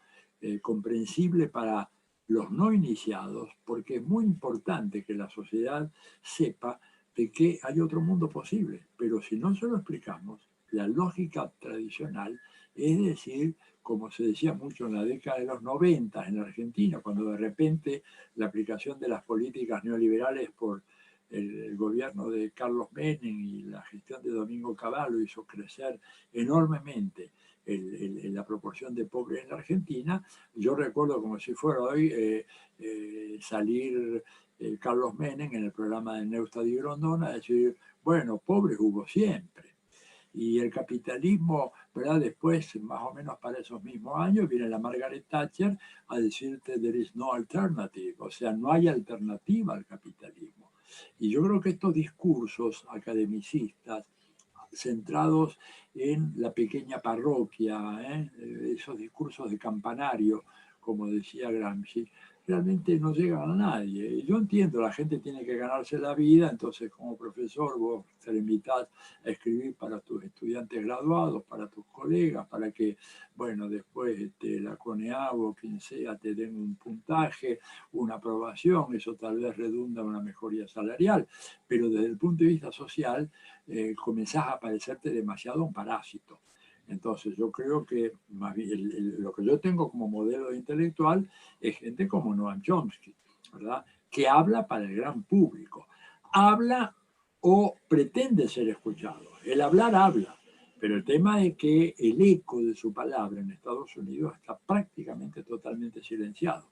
comprensible para los no iniciados, porque es muy importante que la sociedad sepa de que hay otro mundo posible. Pero si no se lo explicamos, la lógica tradicional, es decir, como se decía mucho en la década de los 90 en Argentina, cuando de repente la aplicación de las políticas neoliberales por el gobierno de Carlos Menem y la gestión de Domingo Cavallo hizo crecer enormemente la proporción de pobres en la Argentina. Yo recuerdo como si fuera hoy salir Carlos Menem en el programa de Neustadt y Grondona a decir, bueno, pobres hubo siempre. Y el capitalismo, ¿verdad? Después, más o menos para esos mismos años, viene la Margaret Thatcher a decirte there is no alternative, o sea, no hay alternativa al capitalismo. Y yo creo que estos discursos academicistas centrados en la pequeña parroquia, esos discursos de campanario, como decía Gramsci, realmente no llegan a nadie. Yo entiendo, la gente tiene que ganarse la vida, entonces como profesor vos te invitás a escribir para tus estudiantes graduados, para tus colegas, para que, bueno, después la CONEAB o quien sea te den un puntaje, una aprobación, eso tal vez redunda en una mejoría salarial, pero desde el punto de vista social comenzás a parecerte demasiado un parásito. Entonces yo creo que más bien, lo que yo tengo como modelo de intelectual es gente como Noam Chomsky, ¿verdad? Que habla para el gran público. Habla o pretende ser escuchado. El hablar habla, pero el tema es que el eco de su palabra en Estados Unidos está prácticamente totalmente silenciado.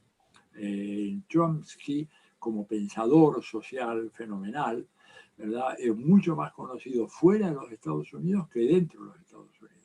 Chomsky, como pensador social fenomenal, ¿verdad? Es mucho más conocido fuera de los Estados Unidos que dentro de los Estados Unidos.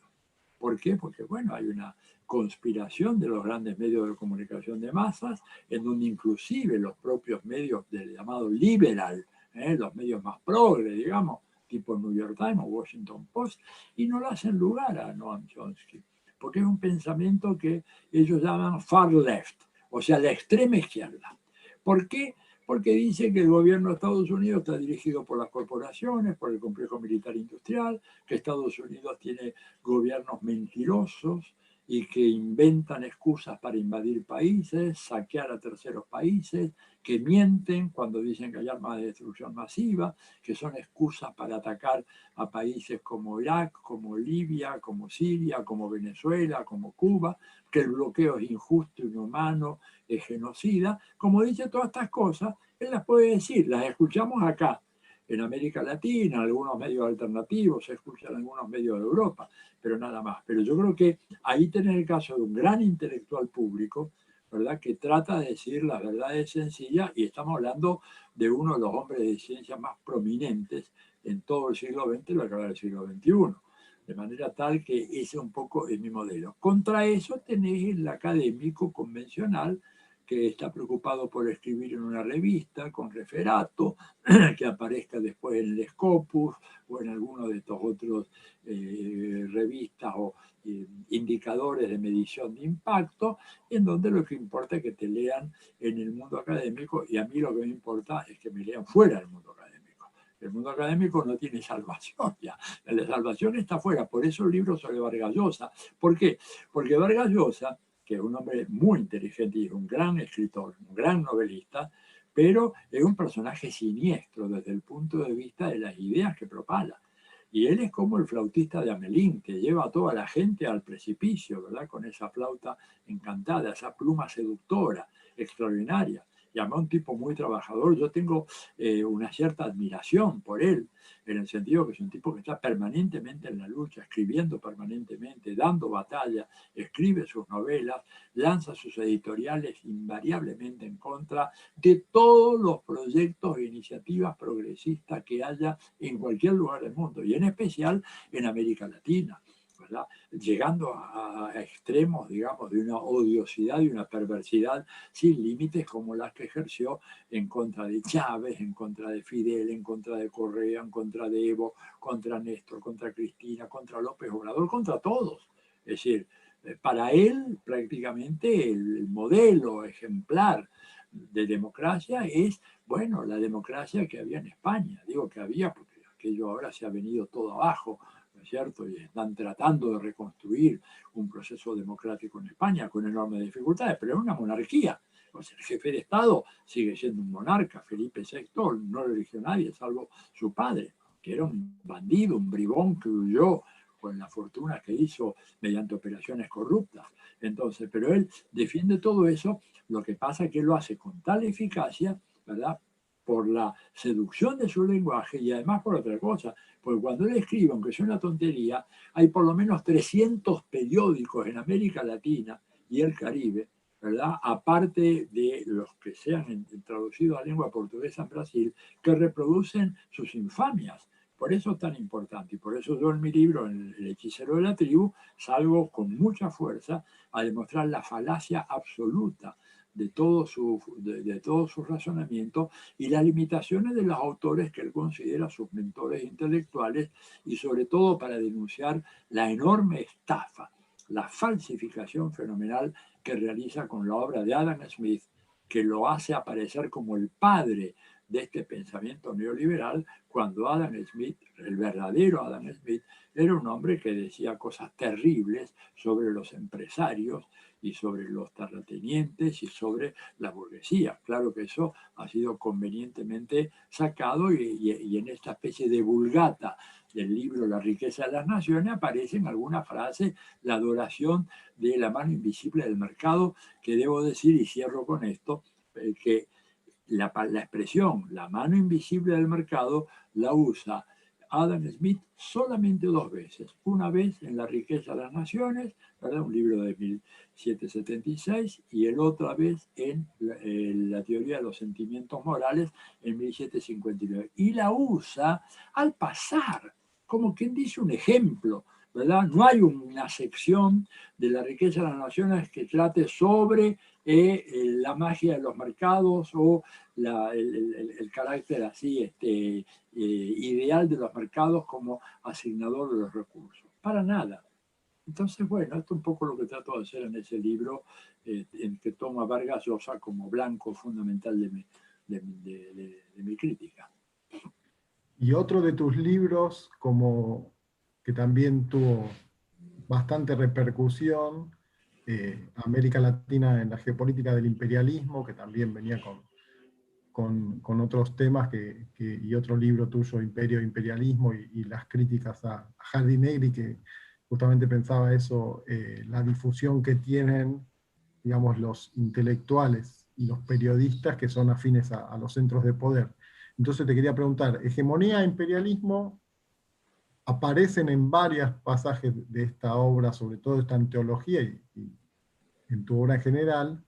¿Por qué? Porque, bueno, hay una conspiración de los grandes medios de comunicación de masas, en donde inclusive los propios medios del llamado liberal, los medios más progres, digamos, tipo New York Times o Washington Post, y no le hacen lugar a Noam Chomsky, porque es un pensamiento que ellos llaman far left, o sea, la extrema izquierda. ¿Por qué? Porque dice que el gobierno de Estados Unidos está dirigido por las corporaciones, por el complejo militar industrial, que Estados Unidos tiene gobiernos mentirosos y que inventan excusas para invadir países, saquear a terceros países, que mienten cuando dicen que hay armas de destrucción masiva, que son excusas para atacar a países como Irak, como Libia, como Siria, como Venezuela, como Cuba, que el bloqueo es injusto, inhumano, es genocida. Como dice todas estas cosas, él las puede decir, las escuchamos acá, en América Latina, algunos medios alternativos, se escuchan en algunos medios de Europa, pero nada más. Pero yo creo que ahí tenés el caso de un gran intelectual público, ¿verdad? Que trata de decir las verdades sencillas, y estamos hablando de uno de los hombres de ciencia más prominentes en todo el siglo XX, lo que va del siglo XXI. De manera tal que ese un poco es mi modelo. Contra eso tenés el académico convencional que está preocupado por escribir en una revista con referato, que aparezca después en el Scopus o en alguno de estos otros revistas o indicadores de medición de impacto, en donde lo que importa es que te lean en el mundo académico, y a mí lo que me importa es que me lean fuera del mundo académico. El mundo académico no tiene salvación ya. La salvación está fuera. Por eso el libro sobre Vargas Llosa. ¿Por qué? Porque Vargas Llosa, que es un hombre muy inteligente y es un gran escritor, un gran novelista, pero es un personaje siniestro desde el punto de vista de las ideas que propala. Y él es como el flautista de Amelín, que lleva a toda la gente al precipicio, ¿verdad? Con esa flauta encantada, esa pluma seductora, extraordinaria. Y además un tipo muy trabajador. Yo tengo una cierta admiración por él, en el sentido que es un tipo que está permanentemente en la lucha, escribiendo permanentemente, dando batalla, escribe sus novelas, lanza sus editoriales invariablemente en contra de todos los proyectos e iniciativas progresistas que haya en cualquier lugar del mundo, y en especial en América Latina, ¿verdad? Llegando a extremos, digamos, de una odiosidad y una perversidad sin límites como las que ejerció en contra de Chávez, en contra de Fidel, en contra de Correa, en contra de Evo, contra Néstor, contra Cristina, contra López Obrador, contra todos. Es decir, para él prácticamente el modelo ejemplar de democracia es, bueno, la democracia que había en España. Digo que había porque aquello ahora se ha venido todo abajo, es cierto? Y están tratando de reconstruir un proceso democrático en España con enormes dificultades, pero es una monarquía. O sea, el jefe de Estado sigue siendo un monarca. Felipe VI no lo eligió nadie, salvo su padre, que era un bandido, un bribón que huyó con la fortuna que hizo mediante operaciones corruptas. Entonces, pero él defiende todo eso, lo que pasa es que lo hace con tal eficacia, ¿verdad? Por la seducción de su lenguaje y además por otra cosa, porque cuando él escribe, aunque sea una tontería, hay por lo menos 300 periódicos en América Latina y el Caribe, ¿verdad? Aparte de los que sean traducidos a lengua portuguesa en Brasil, que reproducen sus infamias. Por eso es tan importante y por eso yo en mi libro, en El hechicero de la tribu, salgo con mucha fuerza a demostrar la falacia absoluta de todo su razonamiento y las limitaciones de los autores que él considera sus mentores intelectuales y sobre todo para denunciar la enorme estafa, la falsificación fenomenal que realiza con la obra de Adam Smith, que lo hace aparecer como el padre de este pensamiento neoliberal, cuando Adam Smith, el verdadero Adam Smith, era un hombre que decía cosas terribles sobre los empresarios y sobre los terratenientes y sobre la burguesía. Claro que eso ha sido convenientemente sacado y en esta especie de vulgata del libro La riqueza de las naciones aparecen algunas frases, la adoración de la mano invisible del mercado, que debo decir, y cierro con esto, que la expresión la mano invisible del mercado la usa Adam Smith solamente 2 veces. Una vez en La riqueza de las naciones, ¿verdad? Un libro de 1776, y el otra vez en la teoría de los sentimientos morales en 1759. Y la usa al pasar, como quien dice un ejemplo, ¿verdad? No hay una sección de La riqueza de las naciones que trate sobre la magia de los mercados o el carácter así ideal de los mercados como asignador de los recursos. Para nada. Entonces, bueno, esto es un poco lo que trato de hacer en ese libro, en que toma Vargas Llosa como blanco fundamental de mi crítica.
Y otro de tus libros, como que también tuvo bastante repercusión, América Latina en la geopolítica del imperialismo, que también venía con otros temas, y otro libro tuyo, Imperio e Imperialismo, y las críticas a Hardy Negri, que justamente pensaba eso, la difusión que tienen, digamos, los intelectuales y los periodistas que son afines a los centros de poder. Entonces te quería preguntar, hegemonía e imperialismo aparecen en varios pasajes de esta obra, sobre todo esta en teología y en tu obra en general,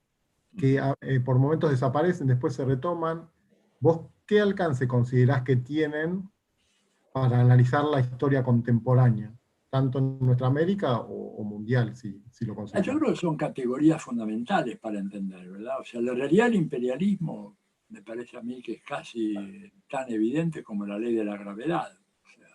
que por momentos desaparecen, después se retoman. ¿Vos qué alcance considerás que tienen para analizar la historia contemporánea, tanto en nuestra América o mundial, si lo
Yo
considerás?
creo que son categorías fundamentales para entender, ¿verdad? O sea, la realidad del imperialismo me parece a mí que es casi tan evidente como la ley de la gravedad. O sea,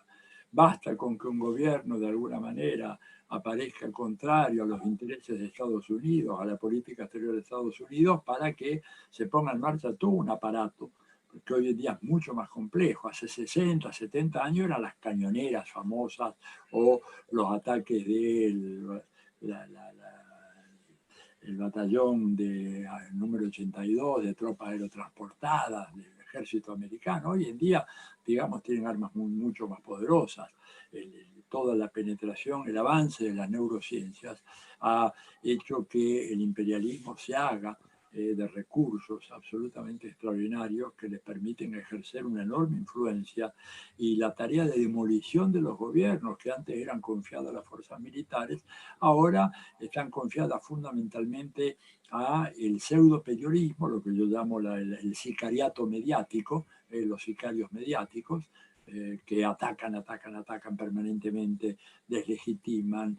basta con que un gobierno de alguna manera aparezca contrario a los intereses de Estados Unidos, a la política exterior de Estados Unidos, para que se ponga en marcha todo un aparato que hoy en día es mucho más complejo. Hace 60, 70 años eran las cañoneras famosas o los ataques del el batallón número 82 de tropas aerotransportadas del ejército americano. Hoy en día, digamos, tienen armas mucho más poderosas. Toda la penetración, el avance de las neurociencias ha hecho que el imperialismo se haga de recursos absolutamente extraordinarios que les permiten ejercer una enorme influencia, y la tarea de demolición de los gobiernos que antes eran confiados a las fuerzas militares, ahora están confiadas fundamentalmente a el pseudo periodismo, lo que yo llamo el sicariato mediático, los sicarios mediáticos, que atacan permanentemente, deslegitiman,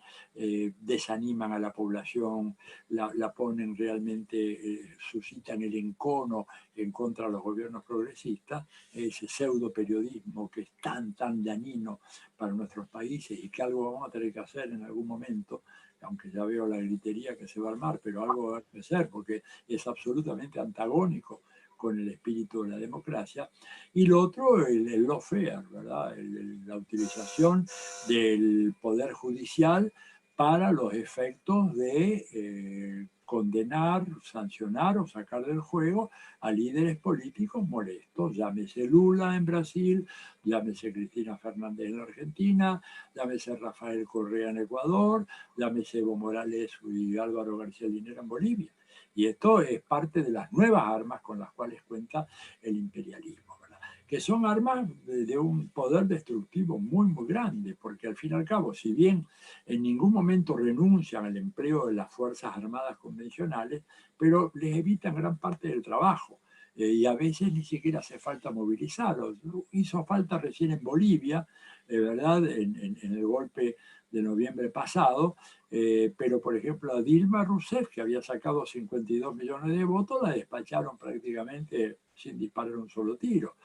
desaniman a la población, la ponen realmente, suscitan el encono en contra de los gobiernos progresistas, ese pseudo periodismo que es tan dañino para nuestros países y que algo vamos a tener que hacer en algún momento, aunque ya veo la gritería que se va a armar, pero algo va a hacer porque es absolutamente antagónico con el espíritu de la democracia, y lo otro, el lawfare, ¿verdad? La utilización del poder judicial para los efectos de condenar, sancionar o sacar del juego a líderes políticos molestos, llámese Lula en Brasil, llámese Cristina Fernández en Argentina, llámese Rafael Correa en Ecuador, llámese Evo Morales y Álvaro García Linera en Bolivia. Y esto es parte de las nuevas armas con las cuales cuenta el imperialismo, ¿verdad? Que son armas de un poder destructivo muy, muy grande, porque al fin y al cabo, si bien en ningún momento renuncian al empleo de las Fuerzas Armadas convencionales, pero les evitan gran parte del trabajo. Y a veces ni siquiera hace falta movilizarlos. Hizo falta recién en Bolivia, ¿verdad? En el golpe de noviembre pasado, pero por ejemplo a Dilma Rousseff, que había sacado 52 millones de votos, la despacharon prácticamente sin disparar un solo tiro.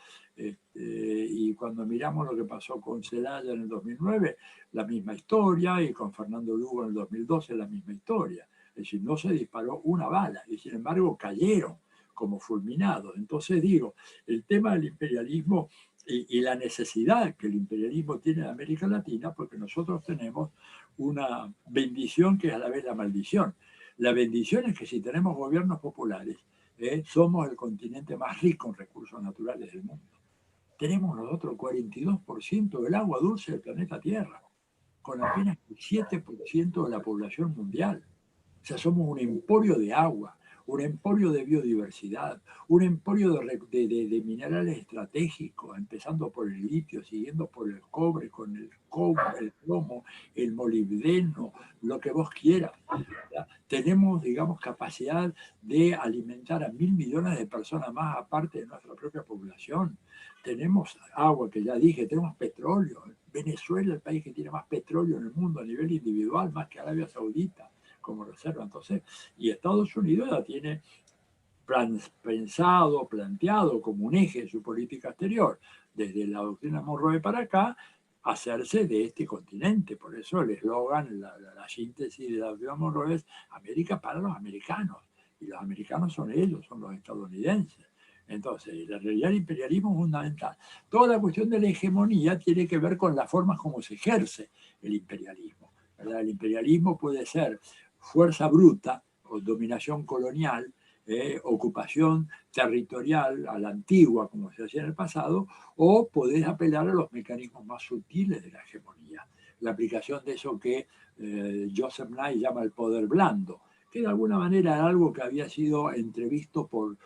Y cuando miramos lo que pasó con Zelaya en el 2009, la misma historia, y con Fernando Lugo en el 2012 la misma historia. Es decir, no se disparó una bala, y sin embargo cayeron como fulminados. Entonces digo, el tema del imperialismo y la necesidad que el imperialismo tiene en América Latina, porque nosotros tenemos una bendición que es a la vez la maldición. La bendición es que si tenemos gobiernos populares, somos el continente más rico en recursos naturales del mundo. Tenemos nosotros el 42% del agua dulce del planeta Tierra, con apenas el 7% de la población mundial. O sea, somos un emporio de agua, un emporio de biodiversidad, un emporio de minerales estratégicos, empezando por el litio, siguiendo por el cobre, con el cobre, el plomo, el molibdeno, lo que vos quieras. ¿Ya? Tenemos, digamos, capacidad de alimentar a 1.000 millones de personas más aparte de nuestra propia población. Tenemos agua, que ya dije, tenemos petróleo. Venezuela es el país que tiene más petróleo en el mundo a nivel individual, más que Arabia Saudita como reserva. Entonces, y Estados Unidos ya tiene pensado, planteado como un eje de su política exterior, desde la doctrina Monroe para acá, hacerse de este continente. Por eso el eslogan, la síntesis de la doctrina Monroe es América para los americanos. Y los americanos son ellos, son los estadounidenses. Entonces, la realidad del imperialismo es fundamental. Toda la cuestión de la hegemonía tiene que ver con las formas como se ejerce el imperialismo, ¿verdad? El imperialismo puede ser fuerza bruta o dominación colonial, ocupación territorial a la antigua, como se hacía en el pasado, o podés apelar a los mecanismos más sutiles de la hegemonía. La aplicación de eso que Joseph Nye llama el poder blando, que de alguna manera era algo que había sido entrevisto por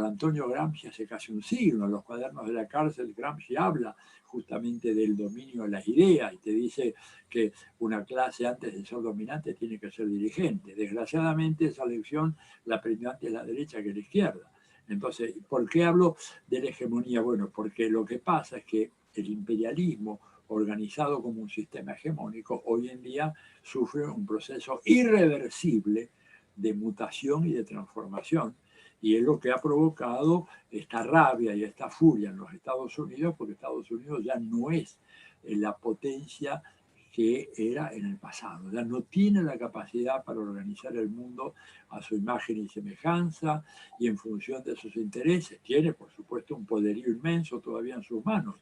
Antonio Gramsci hace casi un siglo. En los cuadernos de la cárcel, Gramsci habla justamente del dominio de las ideas y te dice que una clase antes de ser dominante tiene que ser dirigente. Desgraciadamente esa lección la aprendió antes la derecha que la izquierda. Entonces, ¿por qué hablo de la hegemonía? Bueno, porque lo que pasa es que el imperialismo organizado como un sistema hegemónico hoy en día sufre un proceso irreversible de mutación y de transformación, y es lo que ha provocado esta rabia y esta furia en los Estados Unidos, porque Estados Unidos ya no es la potencia que era en el pasado. Ya no tiene la capacidad para organizar el mundo a su imagen y semejanza y en función de sus intereses. Tiene, por supuesto, un poderío inmenso todavía en sus manos,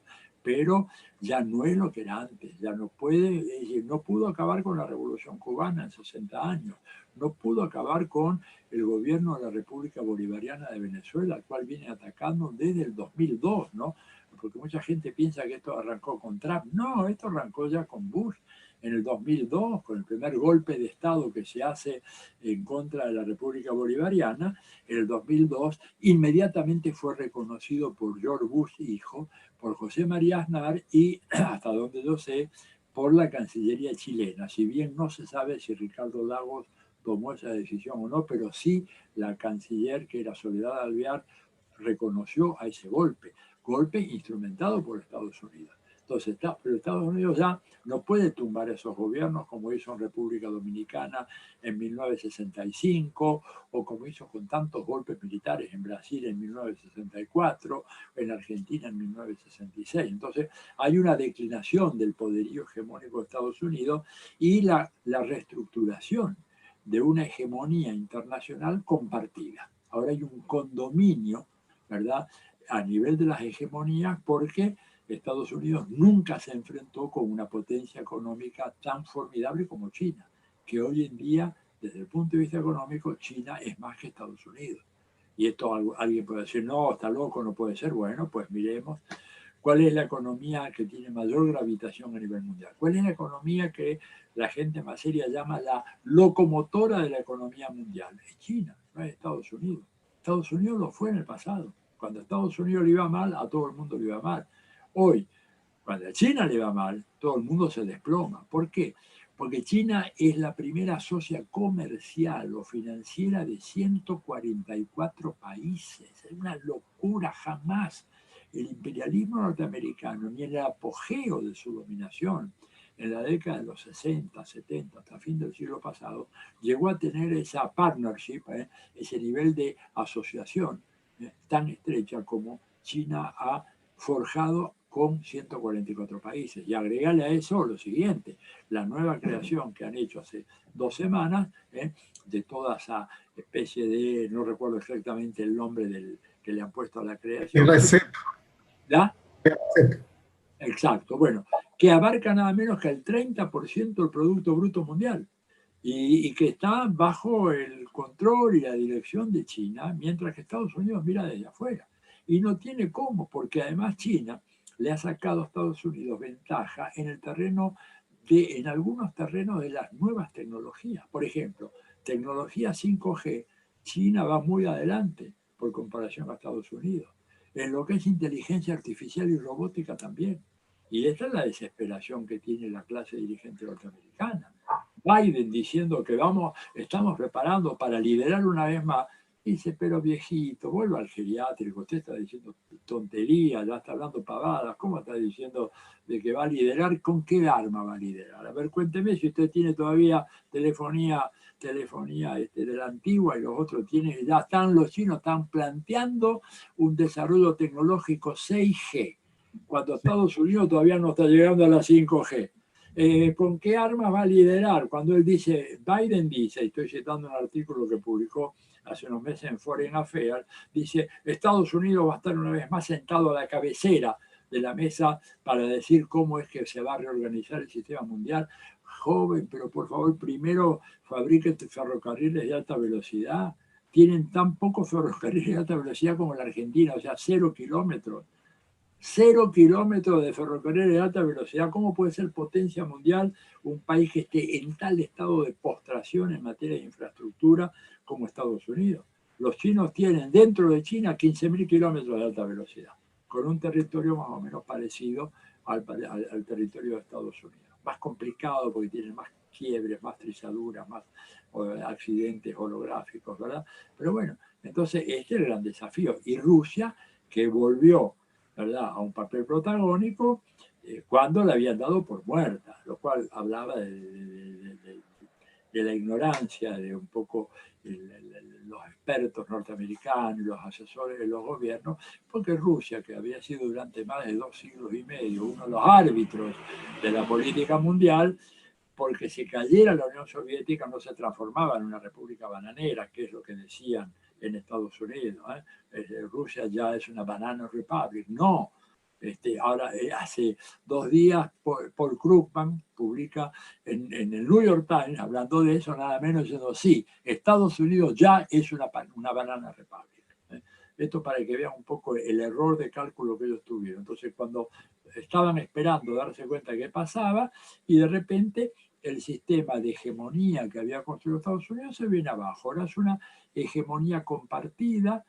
pero ya no es lo que era antes. Ya no puede, no pudo acabar con la Revolución Cubana en 60 años. No pudo acabar con el gobierno de la República Bolivariana de Venezuela, al cual viene atacando desde el 2002, ¿no? Porque mucha gente piensa que esto arrancó con Trump. No, esto arrancó ya con Bush en el 2002, con el primer golpe de Estado que se hace en contra de la República Bolivariana. En el 2002 inmediatamente fue reconocido por George Bush hijo, por José María Aznar y, hasta donde yo sé, por la Cancillería chilena. Si bien no se sabe si Ricardo Lagos tomó esa decisión o no, pero sí la canciller, que era Soledad Alvear, reconoció a ese golpe instrumentado por Estados Unidos. Entonces, pero Estados Unidos ya no puede tumbar esos gobiernos como hizo en República Dominicana en 1965 o como hizo con tantos golpes militares en Brasil en 1964, en Argentina en 1966. Entonces, hay una declinación del poderío hegemónico de Estados Unidos y la reestructuración de una hegemonía internacional compartida. Ahora hay un condominio ¿verdad? A nivel de las hegemonías, porque Estados Unidos nunca se enfrentó con una potencia económica tan formidable como China, que hoy en día, desde el punto de vista económico, China es más que Estados Unidos. Y esto alguien puede decir, no, está loco, no puede ser. Bueno, pues miremos cuál es la economía que tiene mayor gravitación a nivel mundial. ¿Cuál es la economía que la gente más seria llama la locomotora de la economía mundial? Es China, no es Estados Unidos. Estados Unidos lo fue en el pasado. Cuando a Estados Unidos le iba mal, a todo el mundo le iba mal. Hoy, cuando a China le va mal, todo el mundo se desploma. ¿Por qué? Porque China es la primera socia comercial o financiera de 144 países. Es una locura jamás. El imperialismo norteamericano, ni en el apogeo de su dominación, en la década de los 60, 70, hasta fin del siglo pasado, llegó a tener esa partnership, ese nivel de asociación tan estrecha como China ha forjado con 144 países. Y agregarle a eso lo siguiente, la nueva creación que han hecho hace 2 semanas, de toda esa especie de, no recuerdo exactamente el nombre que le han puesto a la creación. ¿Ya? Exacto, bueno, que abarca nada menos que el 30% del Producto Bruto Mundial y que está bajo el control y la dirección de China, mientras que Estados Unidos mira desde afuera. Y no tiene cómo, porque además China le ha sacado a Estados Unidos ventaja en el terreno en algunos terrenos de las nuevas tecnologías. Por ejemplo, tecnología 5G, China va muy adelante por comparación a Estados Unidos. En lo que es inteligencia artificial y robótica también. Y esta es la desesperación que tiene la clase dirigente norteamericana. Biden diciendo que estamos preparando para liderar una vez más. Dice, pero viejito, vuelva al geriátrico, usted está diciendo tonterías, ya está hablando pavadas, ¿cómo está diciendo de que va a liderar? ¿Con qué arma va a liderar? A ver, cuénteme si usted tiene todavía telefonía de la antigua y los otros tienen, ya están los chinos, están planteando un desarrollo tecnológico 6G, cuando Estados Unidos todavía no está llegando a la 5G. ¿Con qué armas va a liderar? Cuando él dice, Biden dice, y estoy citando un artículo que publicó hace unos meses en Foreign Affairs, dice, Estados Unidos va a estar una vez más sentado a la cabecera de la mesa para decir cómo es que se va a reorganizar el sistema mundial. Joven, pero por favor, primero fabriquen ferrocarriles de alta velocidad. Tienen tan pocos ferrocarriles de alta velocidad como la Argentina, o sea, 0 kilómetros. 0 kilómetros de ferrocarril de alta velocidad. ¿Cómo puede ser potencia mundial un país que esté en tal estado de postración en materia de infraestructura como Estados Unidos? Los chinos tienen dentro de China 15.000 kilómetros de alta velocidad, con un territorio más o menos parecido al territorio de Estados Unidos. Más complicado porque tienen más quiebres, más trizaduras, más accidentes holográficos, ¿verdad? Pero bueno, entonces este es el gran desafío. Y Rusia, que volvió, ¿verdad?, a un papel protagónico cuando la habían dado por muerta, lo cual hablaba de la ignorancia de un poco los expertos norteamericanos, los asesores de los gobiernos, porque Rusia, que había sido durante más de 2 siglos y medio uno de los árbitros de la política mundial, porque si cayera la Unión Soviética no se transformaba en una república bananera, que es lo que decían en Estados Unidos. Rusia ya es una banana republic. No. Ahora, hace 2 días, Paul Krugman publica en el New York Times, hablando de eso, nada menos diciendo, sí, Estados Unidos ya es una banana republic. Esto para que vean un poco el error de cálculo que ellos tuvieron. Entonces, cuando estaban esperando darse cuenta de qué pasaba, y de repente el sistema de hegemonía que había construido Estados Unidos se viene abajo. Ahora es una hegemonía compartida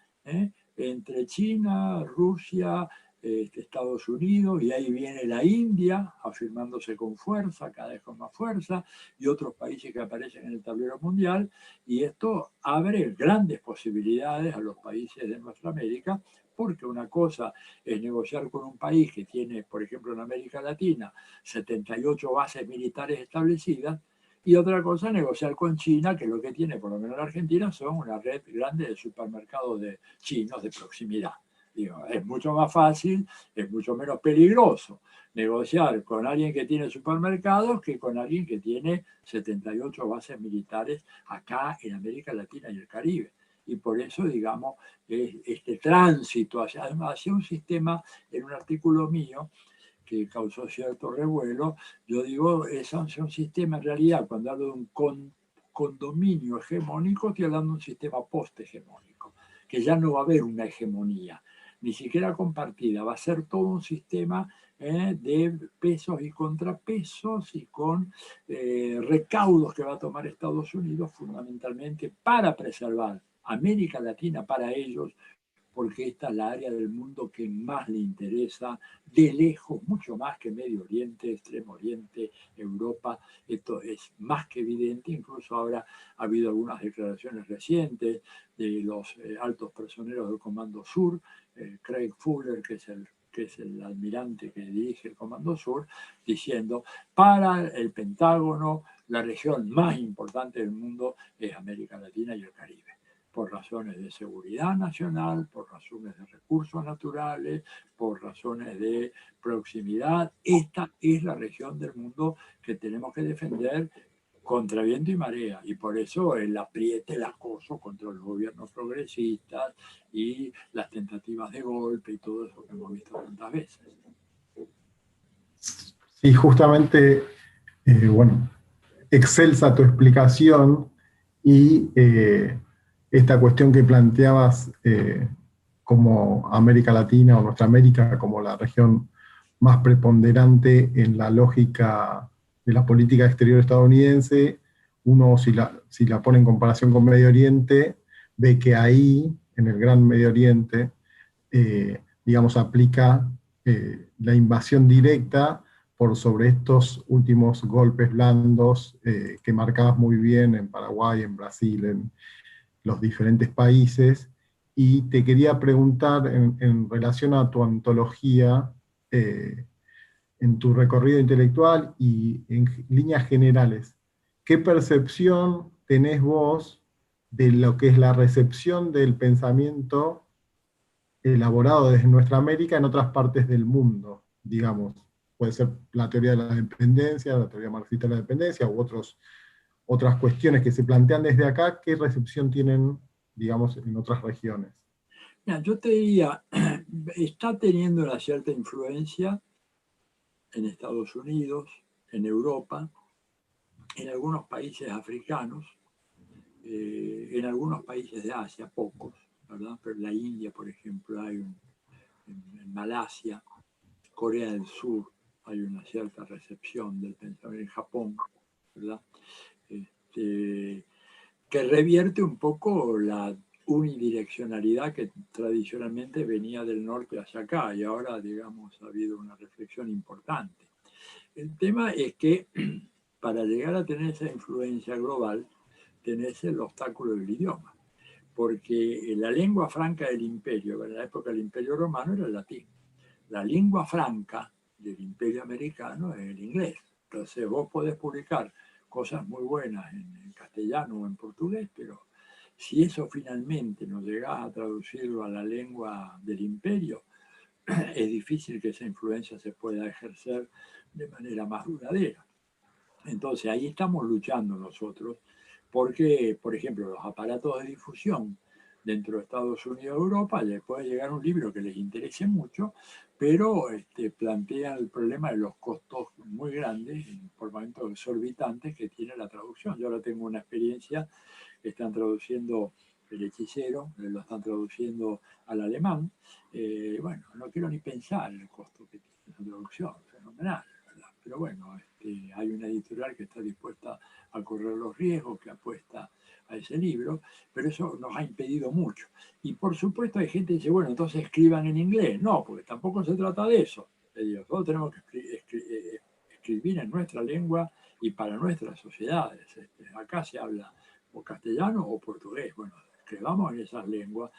entre China, Rusia, Estados Unidos, y ahí viene la India afirmándose con fuerza, cada vez con más fuerza, y otros países que aparecen en el tablero mundial, y esto abre grandes posibilidades a los países de nuestra América, porque una cosa es negociar con un país que tiene, por ejemplo, en América Latina, 78 bases militares establecidas, y otra cosa, negociar con China, que lo que tiene, por lo menos en Argentina, son una red grande de supermercados chinos de proximidad. Digo, es mucho más fácil, es mucho menos peligroso negociar con alguien que tiene supermercados que con alguien que tiene 78 bases militares acá en América Latina y el Caribe. y por eso, digamos, este tránsito hacia un sistema, en un artículo mío, que causó cierto revuelo, yo digo, es un sistema, en realidad, cuando hablo de un condominio hegemónico, estoy hablando de un sistema post-hegemónico, que ya no va a haber una hegemonía, ni siquiera compartida, va a ser todo un sistema de pesos y contrapesos y con recaudos que va a tomar Estados Unidos fundamentalmente para preservar América Latina para ellos, porque esta es la área del mundo que más le interesa, de lejos, mucho más que Medio Oriente, Extremo Oriente, Europa. Esto es más que evidente. Incluso ahora ha habido algunas declaraciones recientes de los altos personeros del Comando Sur, Craig Fuller, que es el almirante que dirige el Comando Sur, diciendo, para el Pentágono, la región más importante del mundo es América Latina y el Caribe, por razones de seguridad nacional, por razones de recursos naturales, por razones de proximidad. Esta es la región del mundo que tenemos que defender contra viento y marea, y por eso el apriete, el acoso contra los gobiernos progresistas y las tentativas de golpe y todo eso que hemos visto tantas veces.
Sí, justamente, bueno, excelsa tu explicación y esta cuestión que planteabas como América Latina o nuestra América como la región más preponderante en la lógica de la política exterior estadounidense. Uno, si la pone en comparación con Medio Oriente, ve que ahí, en el Gran Medio Oriente, digamos, aplica la invasión directa por sobre estos últimos golpes blandos que marcabas muy bien en Paraguay, en Brasil, en los diferentes países. Y te quería preguntar en relación a tu antología, en tu recorrido intelectual y en líneas generales, ¿qué percepción tenés vos de lo que es la recepción del pensamiento elaborado desde nuestra América en otras partes del mundo? Digamos, puede ser la teoría de la dependencia, la teoría marxista de la dependencia, u otras cuestiones que se plantean desde acá. ¿Qué recepción tienen, digamos, en otras regiones?
Mira, yo te diría, está teniendo una cierta influencia en Estados Unidos, en Europa, en algunos países africanos, en algunos países de Asia, pocos, ¿verdad? Pero en la India, por ejemplo, en Malasia, Corea del Sur, hay una cierta recepción del pensamiento, en Japón, ¿verdad? Que revierte un poco la unidireccionalidad que tradicionalmente venía del norte hacia acá, y ahora, digamos, ha habido una reflexión importante. El tema es que para llegar a tener esa influencia global, tenés el obstáculo del idioma, porque la lengua franca del imperio, en la época del imperio romano, era el latín. La lengua franca del imperio americano es el inglés. Entonces vos podés publicar cosas muy buenas en castellano o en portugués, pero si eso finalmente no llegás a traducirlo a la lengua del imperio, es difícil que esa influencia se pueda ejercer de manera más duradera. Entonces ahí estamos luchando nosotros, porque, por ejemplo, los aparatos de difusión dentro de Estados Unidos y Europa, les puede llegar un libro que les interese mucho, pero plantea el problema de los costos muy grandes, por momentos exorbitantes, que tiene la traducción. Yo ahora tengo una experiencia, están traduciendo El Hechicero, lo están traduciendo al alemán. Bueno, no quiero ni pensar en el costo que tiene esa traducción, fenomenal, ¿verdad? Pero bueno, hay una editorial que está dispuesta a correr los riesgos, que apuesta a ese libro, pero eso nos ha impedido mucho. Y por supuesto hay gente que dice, bueno, entonces escriban en inglés. No, porque tampoco se trata de eso. Todos tenemos que escribir en nuestra lengua y para nuestras sociedades. Acá se habla o castellano o portugués. Bueno, escribamos en esas lenguas.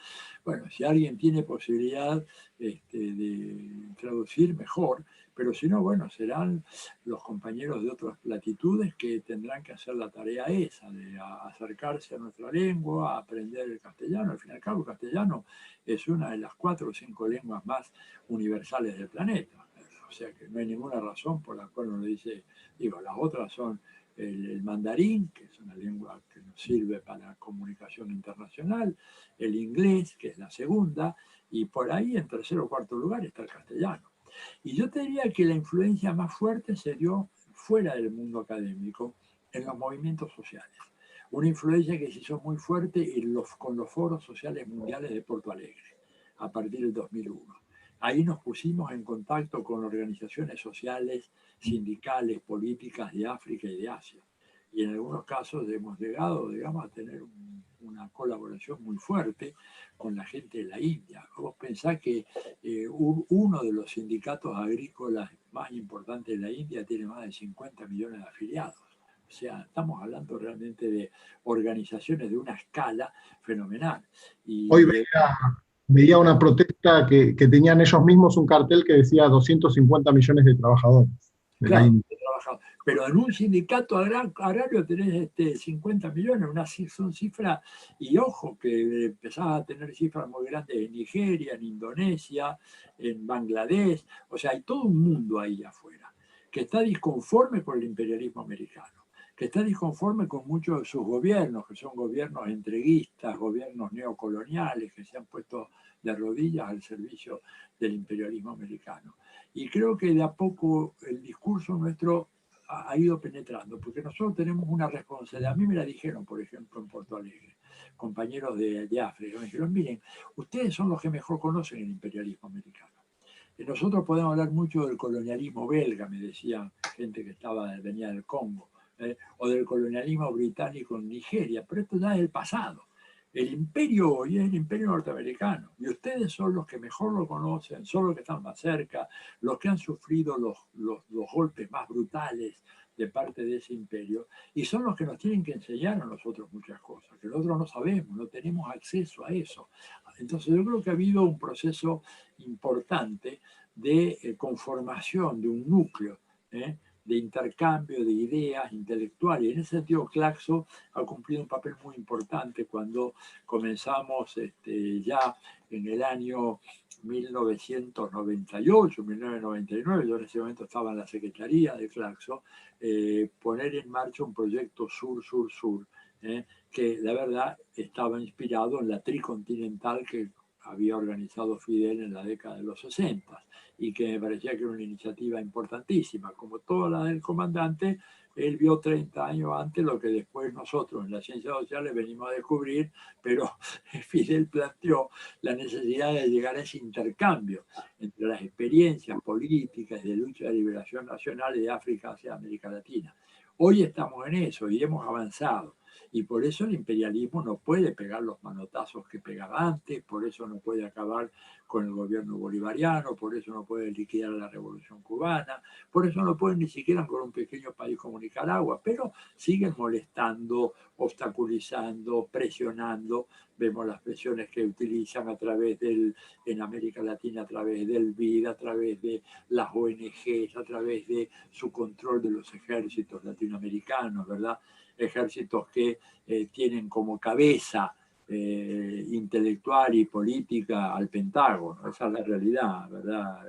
Bueno, si alguien tiene posibilidad de traducir, mejor, pero si no, bueno, serán los compañeros de otras latitudes que tendrán que hacer la tarea esa, de acercarse a nuestra lengua, a aprender el castellano. Al fin y al cabo, el castellano es una de las 4 o 5 lenguas más universales del planeta. O sea que no hay ninguna razón por la cual uno dice, digo, las otras son el mandarín, que es una lengua que nos sirve para comunicación internacional, el inglés, que es la segunda, y por ahí en tercer o cuarto lugar está el castellano. Y yo te diría que la influencia más fuerte se dio fuera del mundo académico, en los movimientos sociales. Una influencia que se hizo muy fuerte con los foros sociales mundiales de Porto Alegre, a partir del 2001. Ahí nos pusimos en contacto con organizaciones sociales, sindicales, políticas de África y de Asia. Y en algunos casos hemos llegado, digamos, a tener una colaboración muy fuerte con la gente de la India. Vos pensás que uno de los sindicatos agrícolas más importantes de la India tiene más de 50 millones de afiliados. O sea, estamos hablando realmente de organizaciones de una escala fenomenal.
Hoy veía una protesta que tenían ellos mismos un cartel que decía 250 millones de trabajadores de la
claro,
India.
pero en un sindicato agrario tenés 50 millones, son cifras, y ojo que empezás a tener cifras muy grandes en Nigeria, en Indonesia, en Bangladesh, o sea, hay todo un mundo ahí afuera que está disconforme con el imperialismo americano, que está disconforme con muchos de sus gobiernos, que son gobiernos entreguistas, gobiernos neocoloniales, que se han puesto de rodillas al servicio del imperialismo americano. Y creo que de a poco el discurso nuestro ha ido penetrando, porque nosotros tenemos una responsabilidad. A mí me la dijeron, por ejemplo, en Porto Alegre, compañeros de África, me dijeron, miren, ustedes son los que mejor conocen el imperialismo americano. Y nosotros podemos hablar mucho del colonialismo belga, me decían gente que venía del Congo, o del colonialismo británico en Nigeria, pero esto ya es el pasado. El imperio hoy es el imperio norteamericano y ustedes son los que mejor lo conocen, son los que están más cerca, los que han sufrido los golpes más brutales de parte de ese imperio y son los que nos tienen que enseñar a nosotros muchas cosas, que nosotros no sabemos, no tenemos acceso a eso. Entonces yo creo que ha habido un proceso importante de conformación de un núcleo, de intercambio de ideas intelectuales. Y en ese sentido, Claxo ha cumplido un papel muy importante cuando comenzamos ya en el año 1998, 1999, yo en ese momento estaba en la Secretaría de Claxo, poner en marcha un proyecto Sur-Sur-Sur, que la verdad estaba inspirado en la tricontinental que había organizado Fidel en la década de los 60 y que me parecía que era una iniciativa importantísima. Como toda la del comandante, él vio 30 años antes lo que después nosotros en las ciencias sociales venimos a descubrir, pero Fidel planteó la necesidad de llegar a ese intercambio entre las experiencias políticas de lucha de liberación nacional de África hacia América Latina. Hoy estamos en eso y hemos avanzado. Y por eso el imperialismo no puede pegar los manotazos que pegaba antes, por eso no puede acabar con el gobierno bolivariano, por eso no puede liquidar la revolución cubana, por eso no puede ni siquiera con un pequeño país como Nicaragua, pero siguen molestando, obstaculizando, presionando. Vemos las presiones que utilizan a través en América Latina, a través del BID, a través de las ONGs, a través de su control de los ejércitos latinoamericanos, ¿verdad? Ejércitos que tienen como cabeza intelectual y política al Pentágono. Esa es la realidad, ¿verdad?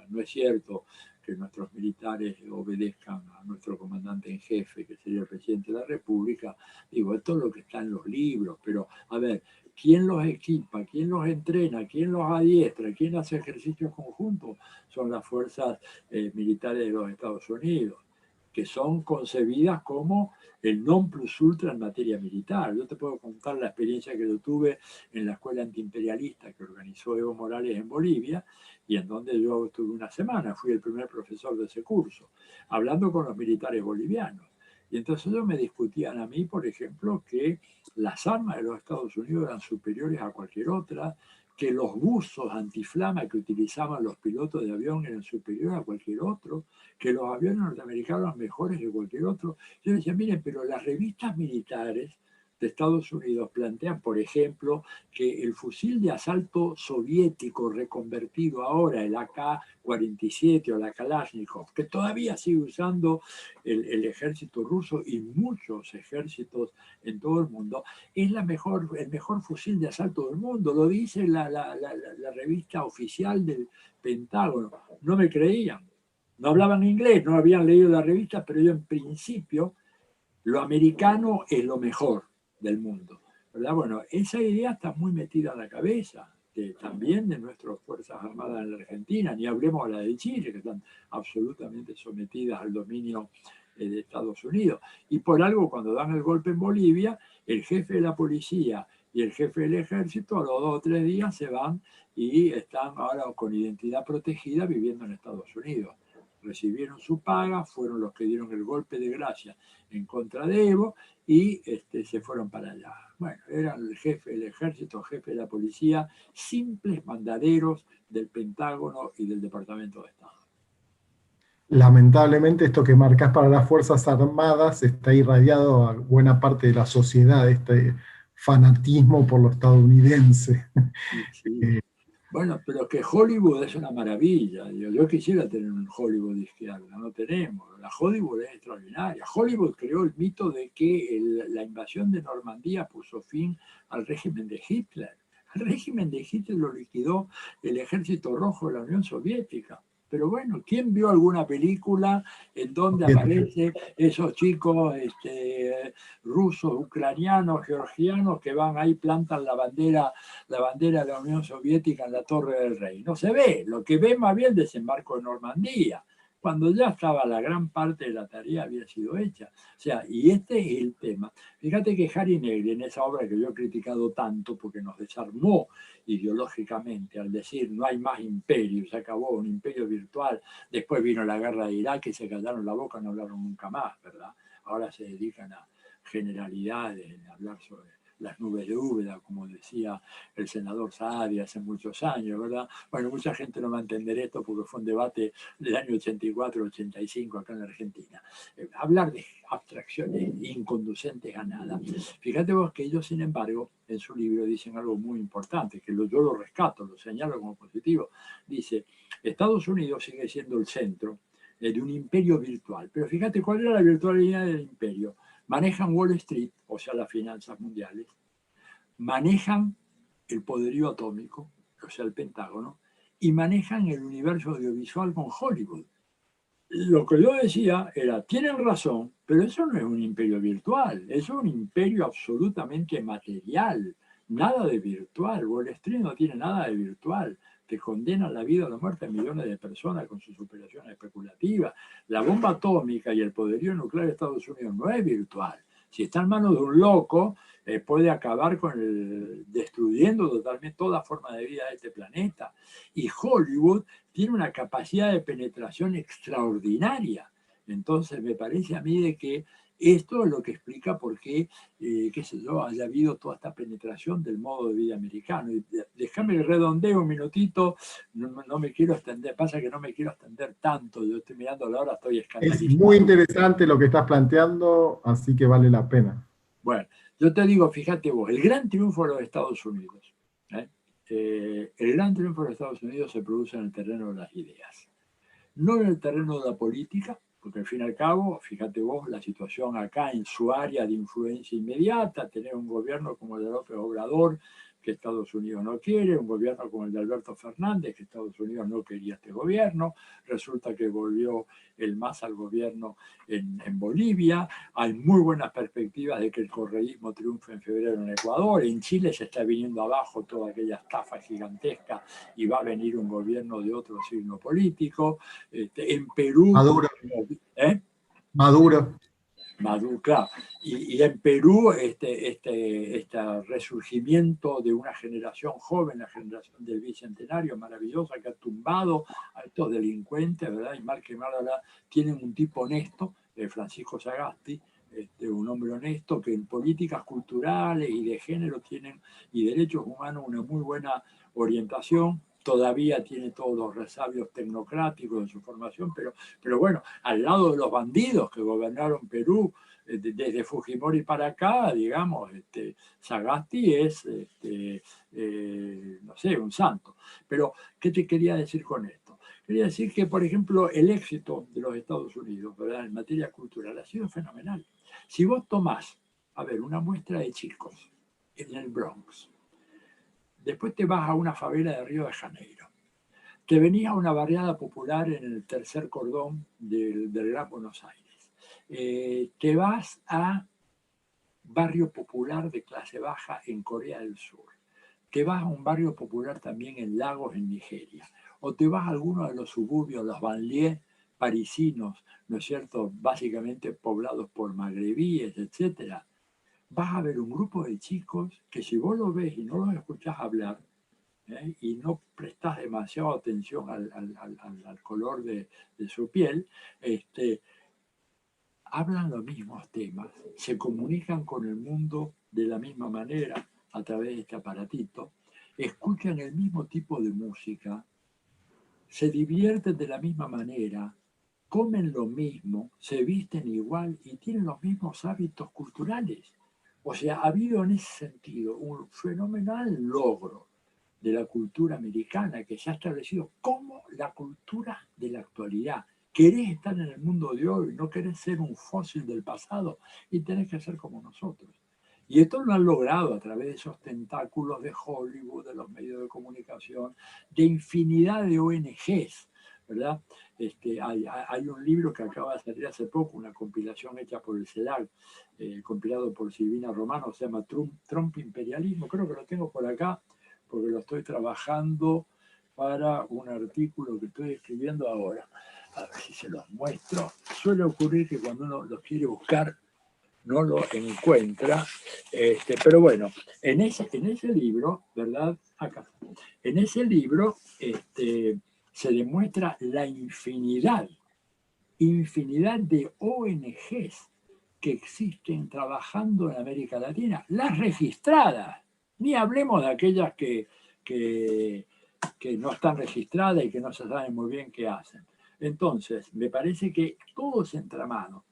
No es cierto que nuestros militares obedezcan a nuestro comandante en jefe, que sería el presidente de la República. Digo, esto es lo que está en los libros, pero a ver, ¿quién los equipa? ¿Quién los entrena? ¿Quién los adiestra? ¿Quién hace ejercicios conjuntos? Son las fuerzas militares de los Estados Unidos, que son concebidas como el non plus ultra en materia militar. Yo te puedo contar la experiencia que yo tuve en la escuela antiimperialista que organizó Evo Morales en Bolivia y en donde yo estuve una semana, fui el primer profesor de ese curso, hablando con los militares bolivianos. Y entonces ellos me discutían a mí, por ejemplo, que las armas de los Estados Unidos eran superiores a cualquier otra, que los buzos antiflama que utilizaban los pilotos de avión eran superiores a cualquier otro, que los aviones norteamericanos eran mejores que cualquier otro. Yo decía, miren, pero las revistas militares de Estados Unidos plantean, por ejemplo, que el fusil de asalto soviético reconvertido ahora, el AK-47 o la Kalashnikov, que todavía sigue usando el ejército ruso y muchos ejércitos en todo el mundo, es el mejor fusil de asalto del mundo. Lo dice la revista oficial del Pentágono. No me creían. No hablaban inglés, no habían leído la revista, pero yo en principio Lo americano es lo mejor del mundo, ¿verdad? Bueno, esa idea está muy metida en la cabeza también de nuestras Fuerzas Armadas en la Argentina, ni hablemos de la de Chile, que están absolutamente sometidas al dominio de Estados Unidos. Y por algo, cuando dan el golpe en Bolivia, el jefe de la policía y el jefe del ejército a los 2 o 3 días se van y están ahora con identidad protegida viviendo en Estados Unidos. Recibieron su paga, fueron los que dieron el golpe de gracia en contra de Evo y se fueron para allá. Bueno, eran el jefe del ejército, el jefe de la policía, simples mandaderos del Pentágono y del Departamento de Estado.
Lamentablemente esto que marcas para las Fuerzas Armadas está irradiado a buena parte de la sociedad, este fanatismo por lo estadounidense.
Sí. Bueno, pero que Hollywood es una maravilla. Yo quisiera tener un Hollywood de izquierda, no tenemos. La Hollywood es extraordinaria. Hollywood creó el mito de que la invasión de Normandía puso fin al régimen de Hitler. El régimen de Hitler lo liquidó el Ejército Rojo de la Unión Soviética. Pero bueno, ¿quién vio alguna película en donde aparecen esos chicos rusos, ucranianos, georgianos que van ahí, plantan la bandera de la Unión Soviética en la Torre del Rey? No se ve, lo que ve más bien el desembarco de Normandía, cuando ya estaba la gran parte de la tarea había sido hecha. O sea, y este es el tema. Fíjate que Harry Negri, en esa obra que yo he criticado tanto porque nos desarmó ideológicamente al decir no hay más imperio, se acabó un imperio virtual, después vino la guerra de Irak y se callaron la boca, no hablaron nunca más, ¿verdad? Ahora se dedican a generalidades, a hablar sobre las nubes de Úbeda, como decía el senador Saadi hace muchos años, ¿verdad? Bueno, mucha gente no va a entender esto porque fue un debate del año 84-85 acá en la Argentina. Hablar de abstracciones inconducentes a nada. Fíjate vos que ellos, sin embargo, en su libro dicen algo muy importante, que yo lo rescato, lo señalo como positivo. Dice, Estados Unidos sigue siendo el centro de un imperio virtual. Pero fíjate cuál era la virtualidad del imperio. Manejan Wall Street, o sea, las finanzas mundiales, manejan el poderío atómico, o sea, el Pentágono, y manejan el universo audiovisual con Hollywood. Lo que yo decía era, tienen razón, pero eso no es un imperio virtual, es un imperio absolutamente material, nada de virtual. Wall Street no tiene nada de virtual, que condena la vida o la muerte a millones de personas con sus operaciones especulativas. La bomba atómica y el poderío nuclear de Estados Unidos no es virtual. Si está en manos de un loco, puede acabar destruyendo totalmente toda forma de vida de este planeta. Y Hollywood tiene una capacidad de penetración extraordinaria. Entonces me parece a mí de que esto es lo que explica por qué, qué sé yo, haya habido toda esta penetración del modo de vida americano. Y déjame que redondee un minutito, no me quiero extender, pasa que no me quiero extender tanto, yo estoy mirando la hora, estoy escandalizado.
Es muy interesante lo que estás planteando, así que vale la pena.
Bueno, yo te digo, fíjate vos, el gran triunfo de los Estados Unidos, el gran triunfo de los Estados Unidos se produce en el terreno de las ideas, no en el terreno de la política, porque al fin y al cabo, fíjate vos, la situación acá en su área de influencia inmediata, tener un gobierno como el de López Obrador, que Estados Unidos no quiere, un gobierno como el de Alberto Fernández, que Estados Unidos no quería este gobierno, resulta que volvió el MAS al gobierno en Bolivia, hay muy buenas perspectivas de que el correísmo triunfe en febrero en Ecuador, en Chile se está viniendo abajo toda aquella estafa gigantesca y va a venir un gobierno de otro signo político, en Perú...
Maduro. Maduro.
Maduro, claro. Y en Perú, este resurgimiento de una generación joven, la generación del bicentenario, maravillosa, que ha tumbado a estos delincuentes, ¿verdad? Y mal que mal ahora tienen un tipo honesto, Francisco Sagasti, un hombre honesto, que en políticas culturales y de género tienen, y derechos humanos, una muy buena orientación. Todavía tiene todos los resabios tecnocráticos en su formación, pero bueno, al lado de los bandidos que gobernaron Perú desde Fujimori para acá, digamos, Sagasti es, no sé, un santo. Pero, ¿qué te quería decir con esto? Quería decir que, por ejemplo, el éxito de los Estados Unidos, ¿verdad?, en materia cultural ha sido fenomenal. Si vos tomás, a ver, una muestra de chicos en el Bronx, después te vas a una favela de Río de Janeiro, te venís a una barriada popular en el tercer cordón del Gran Buenos Aires, te vas a barrio popular de clase baja en Corea del Sur, te vas a un barrio popular también en Lagos, en Nigeria, o te vas a alguno de los suburbios, los banlieues parisinos, ¿no es cierto?, básicamente poblados por magrebíes, etcétera, vas a ver un grupo de chicos que si vos los ves y no los escuchás hablar, y no prestás demasiada atención al color de su piel, hablan los mismos temas, se comunican con el mundo de la misma manera a través de este aparatito, escuchan el mismo tipo de música, se divierten de la misma manera, comen lo mismo, se visten igual y tienen los mismos hábitos culturales. O sea, ha habido en ese sentido un fenomenal logro de la cultura americana que se ha establecido como la cultura de la actualidad. Querés estar en el mundo de hoy, no querés ser un fósil del pasado y tenés que ser como nosotros. Y esto lo han logrado a través de esos tentáculos de Hollywood, de los medios de comunicación, de infinidad de ONGs, ¿verdad? Hay un libro que acaba de salir hace poco, una compilación hecha por el CEDAC, compilado por Silvina Romano, se llama Trump Imperialismo, creo que lo tengo por acá, porque lo estoy trabajando para un artículo que estoy escribiendo ahora. A ver si se los muestro. Suele ocurrir que cuando uno los quiere buscar, no lo encuentra, pero bueno, en ese libro, ¿verdad? Acá, en ese libro se demuestra la infinidad de ONGs que existen trabajando en América Latina, las registradas, ni hablemos de aquellas que no están registradas y que no se sabe muy bien qué hacen. Entonces, me parece que todo es entramado.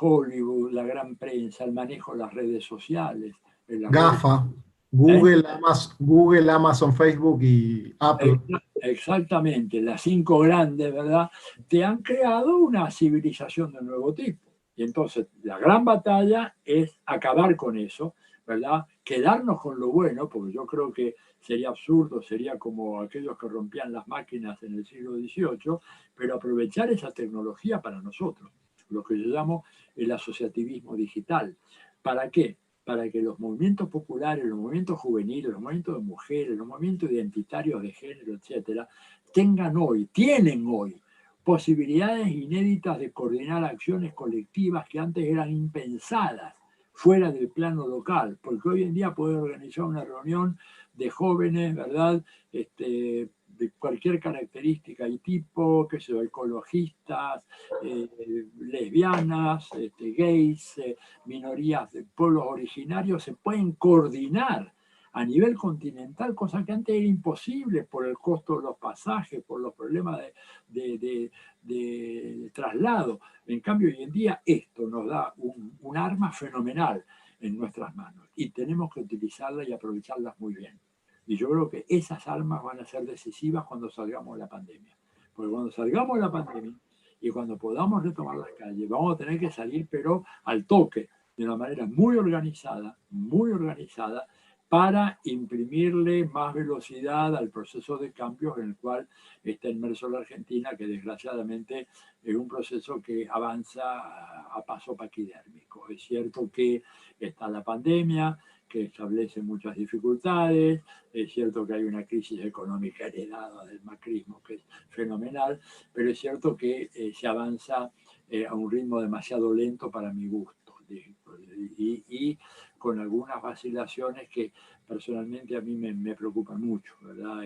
Hollywood, la gran prensa, el manejo de las redes sociales.
GAFA,
¿Eh?
Google, Amazon, Facebook y Apple.
Exactamente, las 5 grandes, ¿verdad? Te han creado una civilización de nuevo tipo. Y entonces la gran batalla es acabar con eso, ¿verdad? Quedarnos con lo bueno, porque yo creo que sería absurdo, sería como aquellos que rompían las máquinas en el siglo XVIII, pero aprovechar esa tecnología para nosotros, lo que yo llamo el asociativismo digital. ¿Para qué? Para que los movimientos populares, los movimientos juveniles, los movimientos de mujeres, los movimientos identitarios de género, etcétera, tienen hoy posibilidades inéditas de coordinar acciones colectivas que antes eran impensadas fuera del plano local, porque hoy en día puede organizar una reunión de jóvenes, ¿verdad? De cualquier característica y tipo, que sea ecologistas, lesbianas, gays, minorías de pueblos originarios, se pueden coordinar a nivel continental, cosa que antes era imposible por el costo de los pasajes, por los problemas de traslado. En cambio, hoy en día esto nos da un arma fenomenal en nuestras manos y tenemos que utilizarla y aprovecharlas muy bien. Y yo creo que esas armas van a ser decisivas cuando salgamos de la pandemia. Porque cuando salgamos de la pandemia y cuando podamos retomar las calles, vamos a tener que salir, pero al toque, de una manera muy organizada, para imprimirle más velocidad al proceso de cambios en el cual está inmerso la Argentina, que desgraciadamente es un proceso que avanza a paso paquidérmico. Es cierto que está la pandemia, que establece muchas dificultades, es cierto que hay una crisis económica heredada del macrismo que es fenomenal, pero es cierto que se avanza a un ritmo demasiado lento para mi gusto y con algunas vacilaciones que personalmente a mí me preocupan mucho, ¿verdad?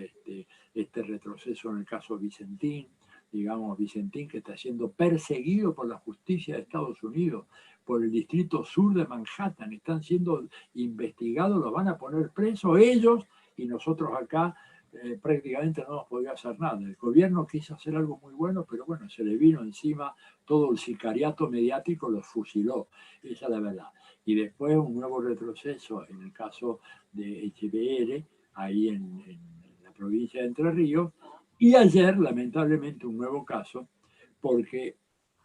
Este retroceso en el caso Vicentín, digamos, Vicentín que está siendo perseguido por la justicia de Estados Unidos, por el distrito sur de Manhattan, están siendo investigados, los van a poner presos ellos y nosotros acá prácticamente no hemos podido hacer nada. El gobierno quiso hacer algo muy bueno, pero bueno, se le vino encima todo el sicariato mediático, los fusiló, esa es la verdad. Y después un nuevo retroceso en el caso de HBR, ahí en la provincia de Entre Ríos, y ayer, lamentablemente, un nuevo caso, porque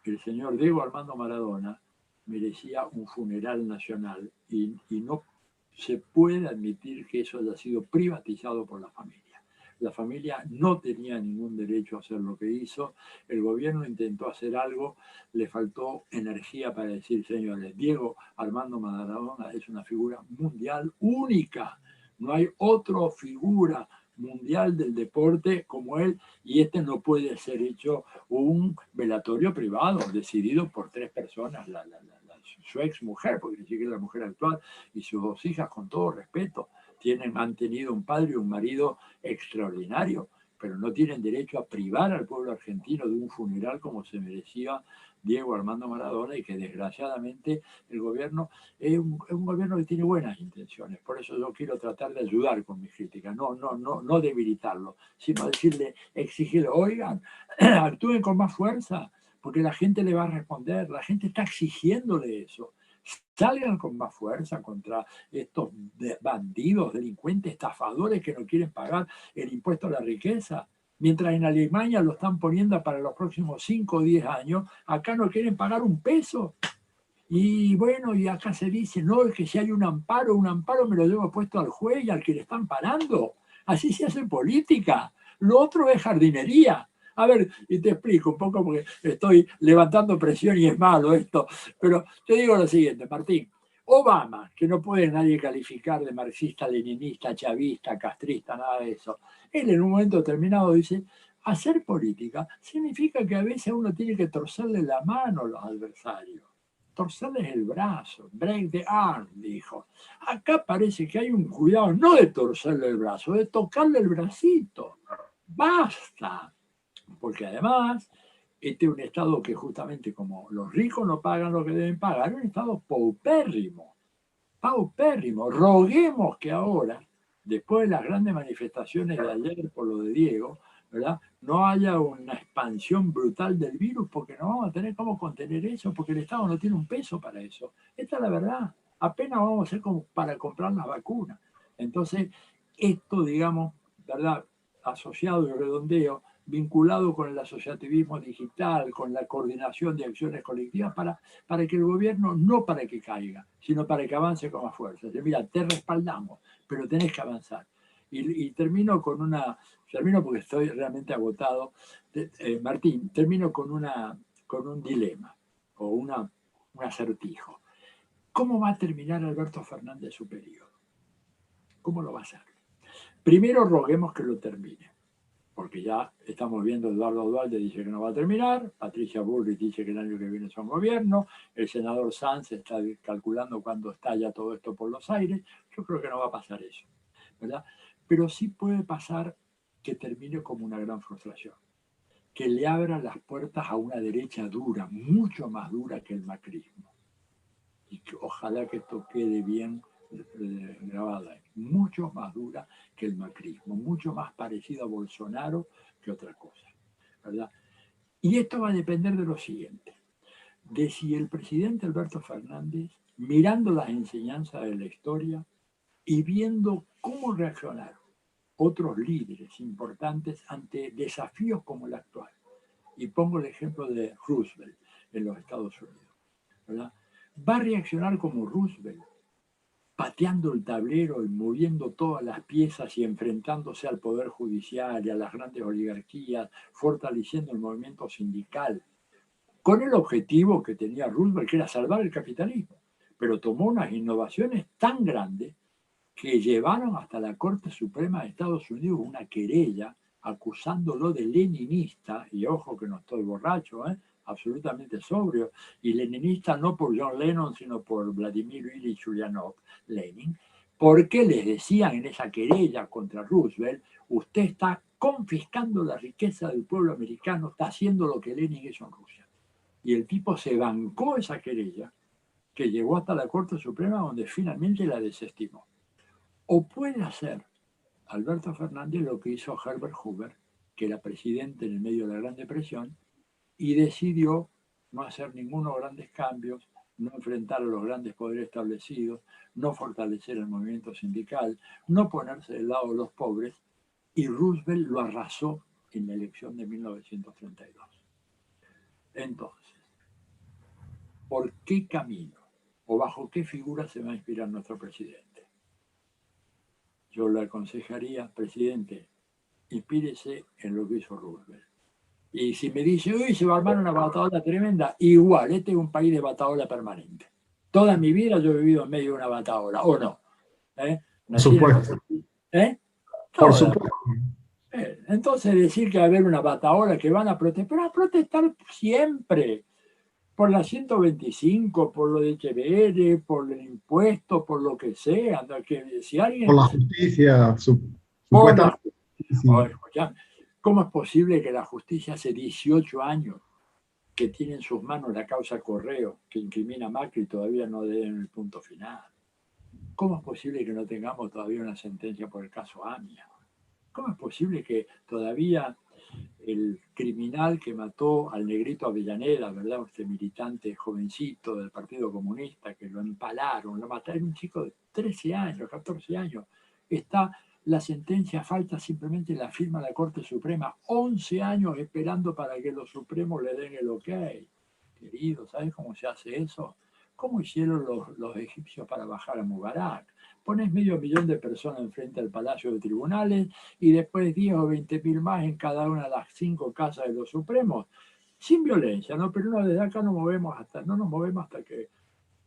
el señor Diego Armando Maradona merecía un funeral nacional y no se puede admitir que eso haya sido privatizado por la familia. La familia no tenía ningún derecho a hacer lo que hizo. El gobierno intentó hacer algo, le faltó energía para decir, señores, Diego Armando Maradona es una figura mundial única. No hay otra figura mundial del deporte como él, y este no puede ser hecho un velatorio privado decidido por 3 personas, su ex mujer, porque ni siquiera la mujer actual, y sus 2 hijas, con todo respeto, han tenido un padre y un marido extraordinario, pero no tienen derecho a privar al pueblo argentino de un funeral como se merecía Diego Armando Maradona, y que desgraciadamente el gobierno es un gobierno que tiene buenas intenciones. Por eso yo quiero tratar de ayudar con mis críticas, no debilitarlo, sino decirle, exigirle, oigan, actúen con más fuerza, porque la gente le va a responder, la gente está exigiéndole eso. Salgan con más fuerza contra estos bandidos, delincuentes, estafadores que no quieren pagar el impuesto a la riqueza. Mientras en Alemania lo están poniendo para los próximos 5 o 10 años, acá no quieren pagar un peso. Y bueno, y acá se dice, no, es que si hay un amparo me lo llevo puesto al juez y al que le están parando. Así se hace política. Lo otro es jardinería. A ver, y te explico un poco porque estoy levantando presión y es malo esto, pero te digo lo siguiente, Martín. Obama, que no puede nadie calificar de marxista, leninista, chavista, castrista, nada de eso, él en un momento determinado dice, hacer política significa que a veces uno tiene que torcerle la mano a los adversarios, torcerles el brazo, break the arm, dijo. Acá parece que hay un cuidado, no de torcerle el brazo, de tocarle el bracito. Basta. Porque además, este es un Estado que justamente como los ricos no pagan lo que deben pagar, es un Estado paupérrimo, paupérrimo. Roguemos que ahora, después de las grandes manifestaciones de ayer por lo de Diego, ¿verdad?, no haya una expansión brutal del virus, porque no vamos a tener cómo contener eso, porque el Estado no tiene un peso para eso. Esta es la verdad. Apenas vamos a hacer como para comprar las vacunas. Entonces, esto, digamos, ¿verdad?, asociado y redondeo, vinculado con el asociativismo digital, con la coordinación de acciones colectivas, para que el gobierno, no para que caiga, sino para que avance con más fuerza. Mira, te respaldamos, pero tenés que avanzar. Y termino porque estoy realmente agotado. Martín, termino con un dilema o un acertijo. ¿Cómo va a terminar Alberto Fernández su periodo? ¿Cómo lo va a hacer? Primero roguemos que lo termine, porque ya estamos viendo, Eduardo Dualde dice que no va a terminar, Patricia Bullrich dice que el año que viene son gobierno, el senador Sanz está calculando cuándo estalla todo esto por los aires. Yo creo que no va a pasar eso, ¿verdad? Pero sí puede pasar que termine como una gran frustración, que le abra las puertas a una derecha dura, mucho más dura que el macrismo. Y que ojalá que esto quede bien grabada, mucho más dura que el macrismo, mucho más parecido a Bolsonaro que otra cosa, ¿verdad? Y esto va a depender de lo siguiente, de si el presidente Alberto Fernández, mirando las enseñanzas de la historia y viendo cómo reaccionaron otros líderes importantes ante desafíos como el actual, y pongo el ejemplo de Roosevelt en los Estados Unidos, ¿verdad?, va a reaccionar como Roosevelt, pateando el tablero y moviendo todas las piezas y enfrentándose al poder judicial y a las grandes oligarquías, fortaleciendo el movimiento sindical, con el objetivo que tenía Roosevelt, que era salvar el capitalismo, pero tomó unas innovaciones tan grandes que llevaron hasta la Corte Suprema de Estados Unidos una querella acusándolo de leninista, y ojo que no estoy borracho, absolutamente sobrio, y leninista no por John Lennon, sino por Vladimir Ilich Ulyanov, Lenin, porque les decían en esa querella contra Roosevelt, usted está confiscando la riqueza del pueblo americano, está haciendo lo que Lenin hizo en Rusia. Y el tipo se bancó esa querella, que llegó hasta la Corte Suprema, donde finalmente la desestimó. O puede hacer Alberto Fernández lo que hizo Herbert Hoover, que era presidente en el medio de la Gran Depresión, y decidió no hacer ningunos grandes cambios, no enfrentar a los grandes poderes establecidos, no fortalecer el movimiento sindical, no ponerse del lado de los pobres, y Roosevelt lo arrasó en la elección de 1932. Entonces, ¿por qué camino o bajo qué figura se va a inspirar nuestro presidente? Yo le aconsejaría, presidente, inspírese en lo que hizo Roosevelt. Y si me dice, uy, se va a armar una bataola tremenda, igual, este es un país de bataola permanente. Toda mi vida yo he vivido en medio de una bataola, ¿o no?
Por supuesto. Por supuesto.
Entonces decir que va a haber una bataola que van a protestar, pero a protestar siempre, por la 125, por lo de HBR, por el impuesto, por lo que sea. Que si alguien,
por la justicia, supuestamente.
¿Cómo es posible que la justicia hace 18 años que tiene en sus manos la causa Correo, que incrimina a Macri y todavía no den el punto final? ¿Cómo es posible que no tengamos todavía una sentencia por el caso AMIA? ¿Cómo es posible que todavía el criminal que mató al negrito Avellaneda, ¿verdad? Este militante jovencito del Partido Comunista, que lo empalaron, lo mataron, un chico de 13 años, 14 años, está la sentencia, falta simplemente la firma de la Corte Suprema, 11 años esperando para que los Supremos le den el ok. Querido, ¿sabes cómo se hace eso? ¿Cómo hicieron los egipcios para bajar a Mubarak? Pones 500.000 de personas enfrente al Palacio de Tribunales y después 10 o 20.000 más en cada una de las 5 casas de los Supremos, sin violencia, ¿no? Pero no, desde acá no nos movemos hasta que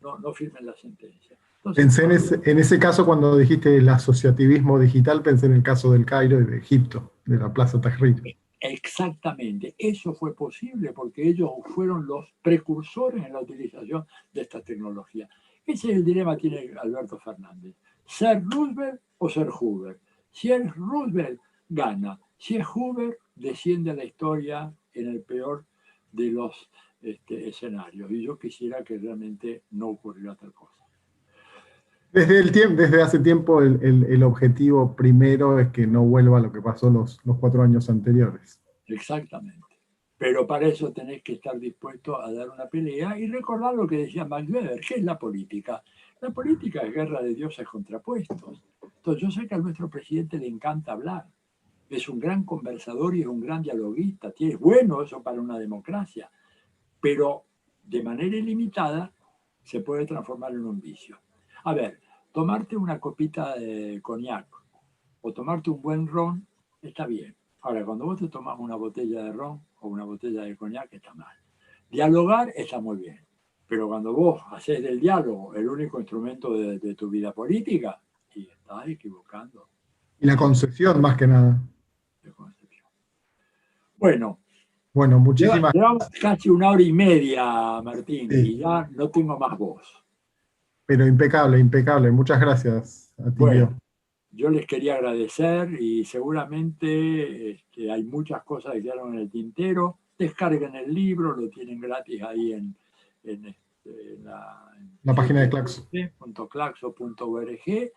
no firmen la sentencia. Entonces,
pensé en ese caso cuando dijiste el asociativismo digital, pensé en el caso del Cairo y de Egipto, de la Plaza Tahrir.
Exactamente, eso fue posible porque ellos fueron los precursores en la utilización de esta tecnología. Ese es el dilema que tiene Alberto Fernández. ¿Ser Roosevelt o ser Hoover? Si es Roosevelt, gana. Si es Hoover, desciende a la historia en el peor de los escenarios. Y yo quisiera que realmente no ocurriera tal cosa.
Desde hace tiempo el objetivo primero es que no vuelva a lo que pasó los 4 años anteriores.
Exactamente. Pero para eso tenés que estar dispuesto a dar una pelea y recordar lo que decía Max Weber, ¿qué es la política? La política es guerra de dioses contrapuestos. Entonces yo sé que a nuestro presidente le encanta hablar. Es un gran conversador y es un gran dialoguista. Es bueno eso para una democracia. Pero de manera ilimitada se puede transformar en un vicio. A ver, tomarte una copita de coñac o tomarte un buen ron está bien. Ahora, cuando vos te tomás una botella de ron o una botella de coñac, está mal. Dialogar está muy bien. Pero cuando vos haces del diálogo el único instrumento de tu vida política, y estás equivocando.
Y la concesión, más que nada.
Bueno,
muchísimas
llevamos casi 1 hora y media, Martín,
sí.
Y ya no tengo más voz.
Pero impecable, impecable. Muchas gracias a ti.
Bueno, yo les quería agradecer y seguramente hay muchas cosas que quedaron en el tintero. Descarguen el libro, lo tienen gratis ahí en
la página de Claxo.
.claxo.org.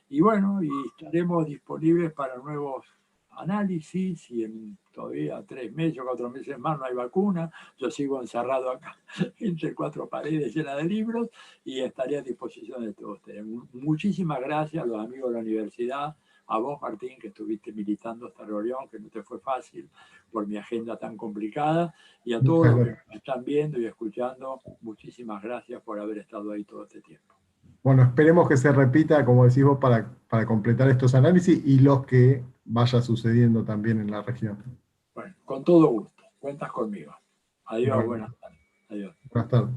Y bueno, y estaremos disponibles para nuevos análisis y en todavía 3 meses o 4 meses más no hay vacuna. Yo sigo encerrado acá entre 4 paredes llenas de libros y estaré a disposición de todos ustedes. Muchísimas gracias a los amigos de la universidad, a vos, Martín, que estuviste militando esta reunión, que no te fue fácil por mi agenda tan complicada, y a todos los que me están viendo y escuchando, muchísimas gracias por haber estado ahí todo este tiempo.
Bueno, esperemos que se repita, como decís vos, para completar estos análisis y los que vaya sucediendo también en la región.
Bueno, con todo gusto. Cuentas conmigo. Adiós, buenas tardes. Adiós.
Buenas tardes.